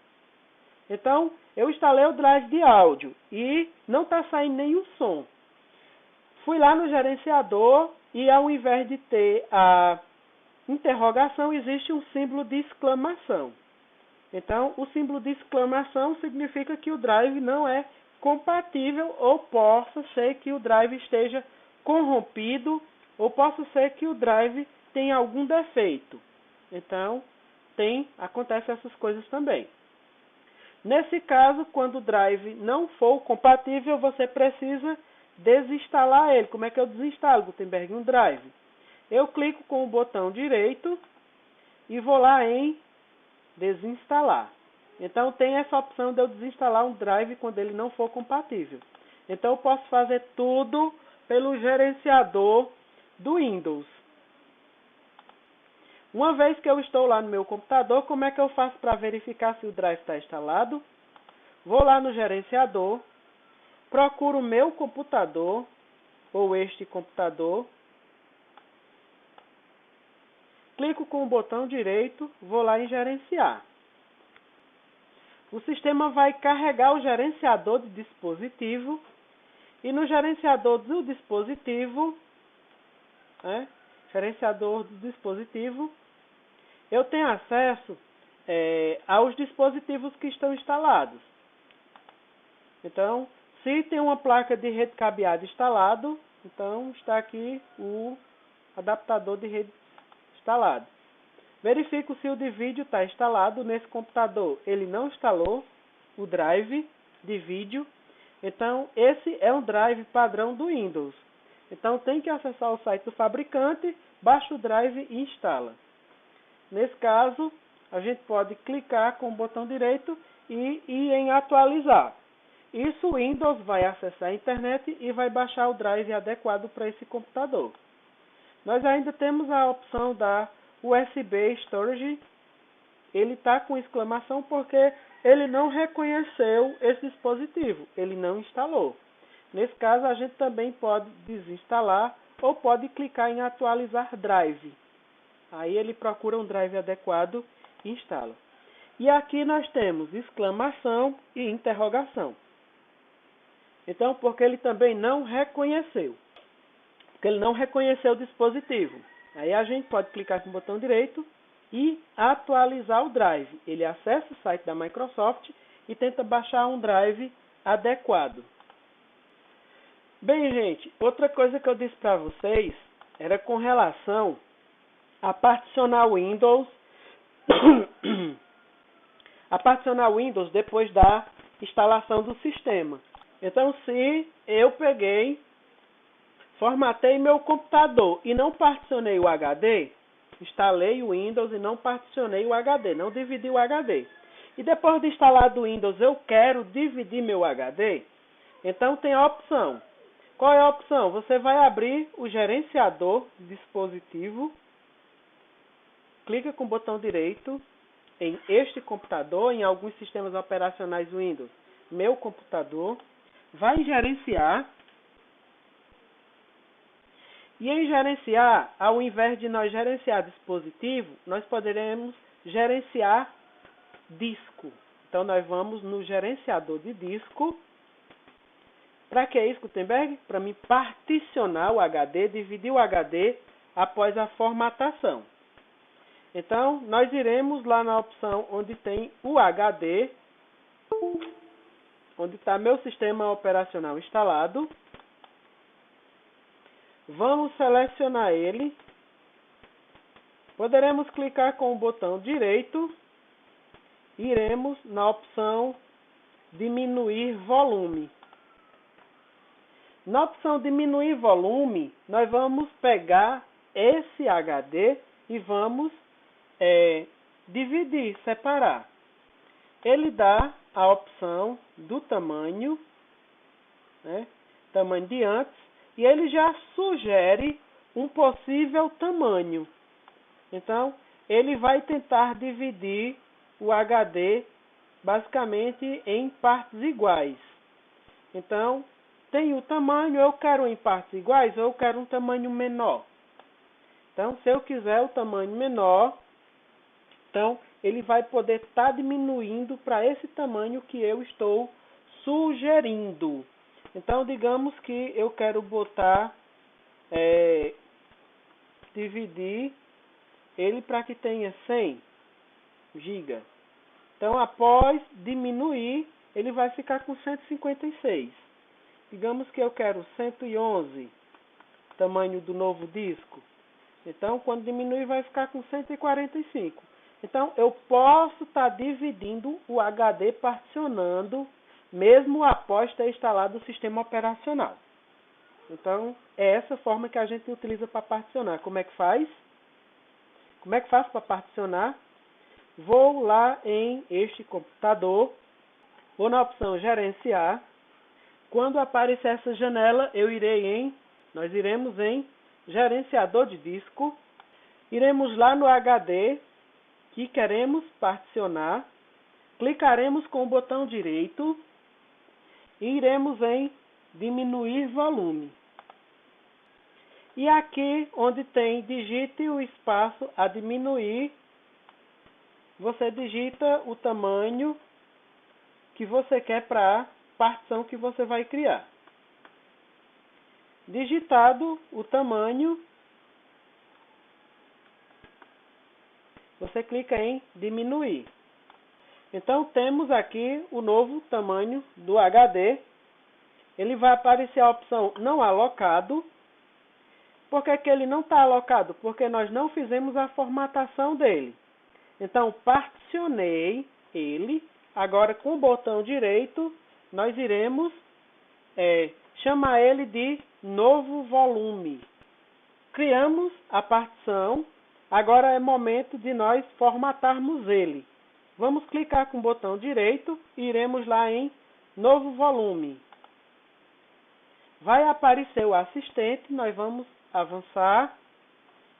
Então, eu instalei o drive de áudio e não está saindo nenhum som. Fui lá no gerenciador e ao invés de ter a interrogação, existe um símbolo de exclamação. Então, o símbolo de exclamação significa que o drive não é compatível ou possa ser que o drive esteja corrompido ou possa ser que o drive tenha algum defeito. Então, acontece essas coisas também. Nesse caso, quando o drive não for compatível, você precisa desinstalar ele. Como é que eu desinstalo, Gutenberg, um drive? Eu clico com o botão direito e vou lá em desinstalar. Então tem essa opção de eu desinstalar um drive quando ele não for compatível. Então eu posso fazer tudo pelo gerenciador do Windows. Uma vez que eu estou lá no meu computador, como é que eu faço para verificar se o drive está instalado? Vou lá no gerenciador, procuro o meu computador, ou este computador, clico com o botão direito, vou lá em gerenciar. O sistema vai carregar o gerenciador de dispositivo e no gerenciador do dispositivo, eu tenho acesso aos dispositivos que estão instalados. Então, se tem uma placa de rede cabeada instalado, então está aqui o adaptador de rede instalado. Verifico se o de vídeo está instalado nesse computador. Ele não instalou o drive de vídeo. Então, esse é um drive padrão do Windows. Então, tem que acessar o site do fabricante, baixa o drive e instala. Nesse caso, a gente pode clicar com o botão direito e ir em atualizar. Isso o Windows vai acessar a internet e vai baixar o drive adequado para esse computador. Nós ainda temos a opção da USB Storage. Ele está com exclamação porque ele não reconheceu esse dispositivo, ele não instalou. Nesse caso, a gente também pode desinstalar ou pode clicar em atualizar drive. Aí ele procura um drive adequado e instala. E aqui nós temos exclamação e interrogação. Então, porque ele também não reconheceu. Porque ele não reconheceu o dispositivo. Aí a gente pode clicar com o botão direito e atualizar o drive. Ele acessa o site da Microsoft e tenta baixar um drive adequado. Bem, gente, outra coisa que eu disse para vocês era com relação a particionar o Windows depois da instalação do sistema. Então, se eu formatei meu computador e não particionei o HD, instalei o Windows e não particionei o HD, não dividi o HD. E depois de instalado o Windows, eu quero dividir meu HD, então tem a opção. Qual é a opção? Você vai abrir o gerenciador de dispositivo, clica com o botão direito em este computador, em alguns sistemas operacionais Windows, meu computador, vai em gerenciar. E em gerenciar, ao invés de nós gerenciar dispositivo, nós poderemos gerenciar disco. Então, nós vamos no gerenciador de disco. Para que isso, Gutenberg? Para mim particionar o HD, dividir o HD após a formatação. Então, nós iremos lá na opção onde tem o HD, onde está meu sistema operacional instalado. Vamos selecionar ele. Poderemos clicar com o botão direito. Iremos na opção diminuir volume. Na opção diminuir volume, nós vamos pegar esse HD e vamos dividir, separar. Ele dá a opção do tamanho, né, tamanho de antes, e ele já sugere um possível tamanho. Então, ele vai tentar dividir o HD basicamente em partes iguais. Então, tem o tamanho, eu quero em partes iguais ou eu quero um tamanho menor. Então, se eu quiser o tamanho menor, então ele vai poder estar diminuindo para esse tamanho que eu estou sugerindo. Então, digamos que eu quero botar, dividir ele para que tenha 100 GB. Então, após diminuir, ele vai ficar com 156. Digamos que eu quero 111, tamanho do novo disco. Então, quando diminuir, vai ficar com 145. Então, eu posso estar dividindo o HD, particionando, mesmo após ter instalado o sistema operacional. Então, é essa forma que a gente utiliza para particionar. Como é que faz? Como é que faz para particionar? Vou lá em este computador, vou na opção gerenciar. Quando aparecer essa janela, nós iremos em gerenciador de disco, iremos lá no HD que queremos particionar, clicaremos com o botão direito e iremos em diminuir volume. E aqui onde tem digite o espaço a diminuir, você digita o tamanho que você quer para a partição que você vai criar. Digitado o tamanho, você clica em diminuir. Então temos aqui o novo tamanho do HD. Ele vai aparecer a opção não alocado. Por que ele não está alocado? Porque nós não fizemos a formatação dele. Então particionei ele. Agora com o botão direito nós iremos chamar ele de novo volume. Criamos a partição. Agora é momento de nós formatarmos ele. Vamos clicar com o botão direito e iremos lá em novo volume. Vai aparecer o assistente, nós vamos avançar.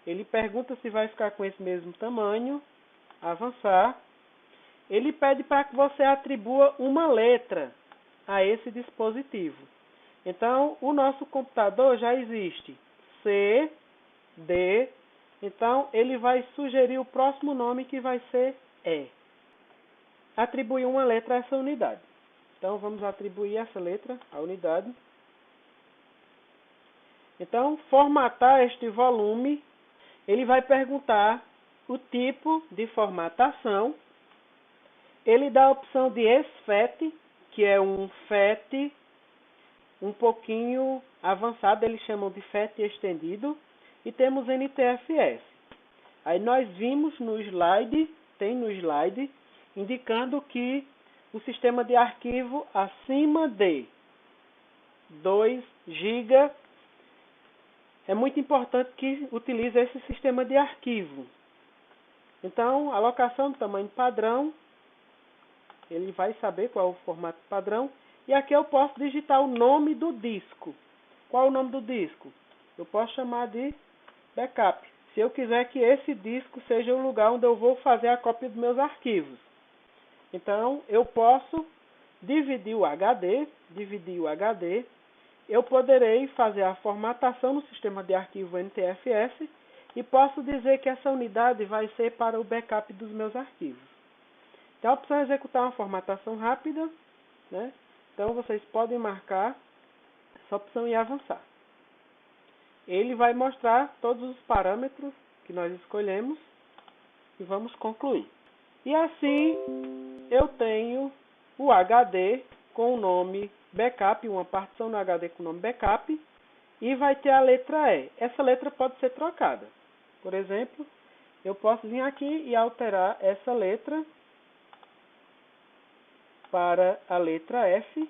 Ele pergunta se vai ficar com esse mesmo tamanho. Avançar. Ele pede para que você atribua uma letra a esse dispositivo. Então, o nosso computador já existe C, D. Então, ele vai sugerir o próximo nome que vai ser E. Atribuir uma letra a essa unidade. Então, vamos atribuir essa letra à unidade. Então, formatar este volume, ele vai perguntar o tipo de formatação. Ele dá a opção de SFAT, que é um FAT um pouquinho avançado, eles chamam de FAT estendido, e temos NTFS. Aí nós vimos no slide, indicando que o sistema de arquivo acima de 2 GB é muito importante que utilize esse sistema de arquivo. Então, alocação do tamanho padrão, ele vai saber qual é o formato padrão. E aqui eu posso digitar o nome do disco. Qual é o nome do disco? Eu posso chamar de backup. Se eu quiser que esse disco seja o lugar onde eu vou fazer a cópia dos meus arquivos. Então, eu posso dividir o HD. Eu poderei fazer a formatação no sistema de arquivo NTFS e posso dizer que essa unidade vai ser para o backup dos meus arquivos. Então, a opção é executar uma formatação rápida, né? Então, vocês podem marcar essa opção e avançar. Ele vai mostrar todos os parâmetros que nós escolhemos e vamos concluir. E assim, eu tenho o HD com o nome backup, uma partição no HD com o nome backup, e vai ter a letra E. Essa letra pode ser trocada. Por exemplo, eu posso vir aqui e alterar essa letra para a letra F,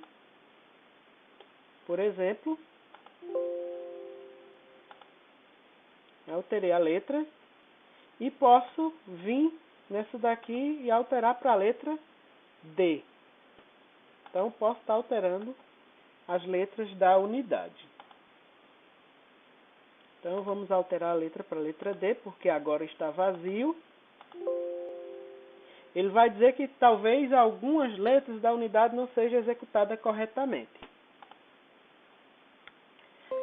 por exemplo, Alterei a letra e posso vir nessa daqui e alterar para a letra D. Então, posso estar alterando as letras da unidade. Então, vamos alterar a letra para a letra D, porque agora está vazio. Ele vai dizer que talvez algumas letras da unidade não sejam executadas corretamente.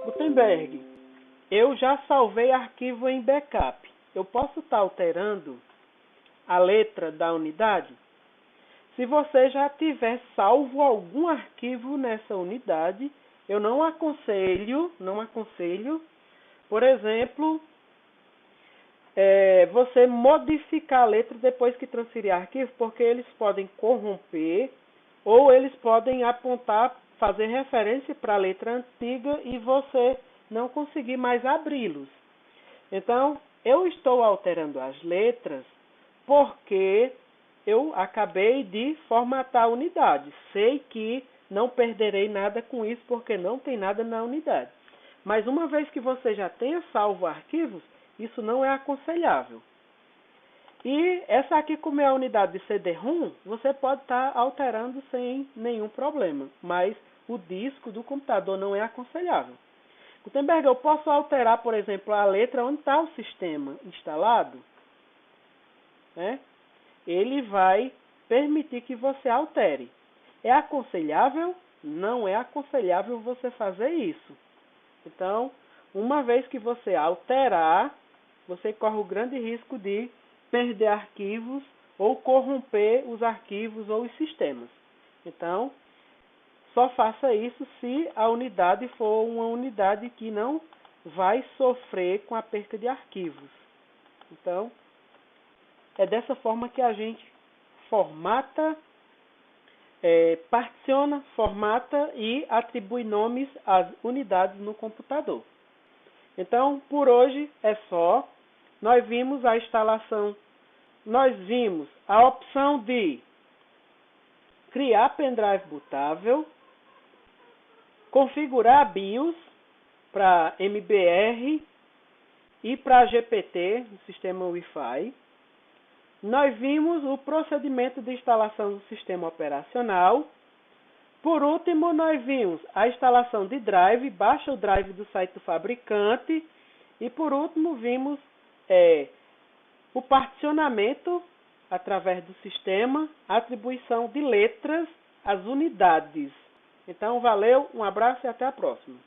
Gutenberg, eu já salvei arquivo em backup. Eu posso estar alterando a letra da unidade? Se você já tiver salvo algum arquivo nessa unidade, eu não aconselho, por exemplo, você modificar a letra depois que transferir arquivo, porque eles podem corromper ou eles podem apontar, fazer referência para a letra antiga e você não conseguir mais abri-los. Então, eu estou alterando as letras porque eu acabei de formatar a unidade. Sei que não perderei nada com isso porque não tem nada na unidade. Mas uma vez que você já tenha salvo arquivos, isso não é aconselhável. E essa aqui, como é a unidade de CD-ROM, você pode estar alterando sem nenhum problema. Mas o disco do computador não é aconselhável. Gutenberg, eu posso alterar, por exemplo, a letra onde está o sistema instalado, né? Ele vai permitir que você altere. É aconselhável? Não é aconselhável você fazer isso. Então, uma vez que você alterar, você corre o grande risco de perder arquivos ou corromper os arquivos ou os sistemas. Então, só faça isso se a unidade for uma unidade que não vai sofrer com a perca de arquivos. Então, é dessa forma que a gente formata, particiona, formata e atribui nomes às unidades no computador. Então, por hoje é só. Nós vimos a instalação, nós vimos a opção de criar pendrive bootável, configurar a BIOS para MBR e para GPT, sistema Wi-Fi. Nós vimos o procedimento de instalação do sistema operacional. Por último, nós vimos a instalação de drive, baixa o drive do site do fabricante. E por último, vimos o particionamento através do sistema, atribuição de letras às unidades. Então, valeu, um abraço e até a próxima.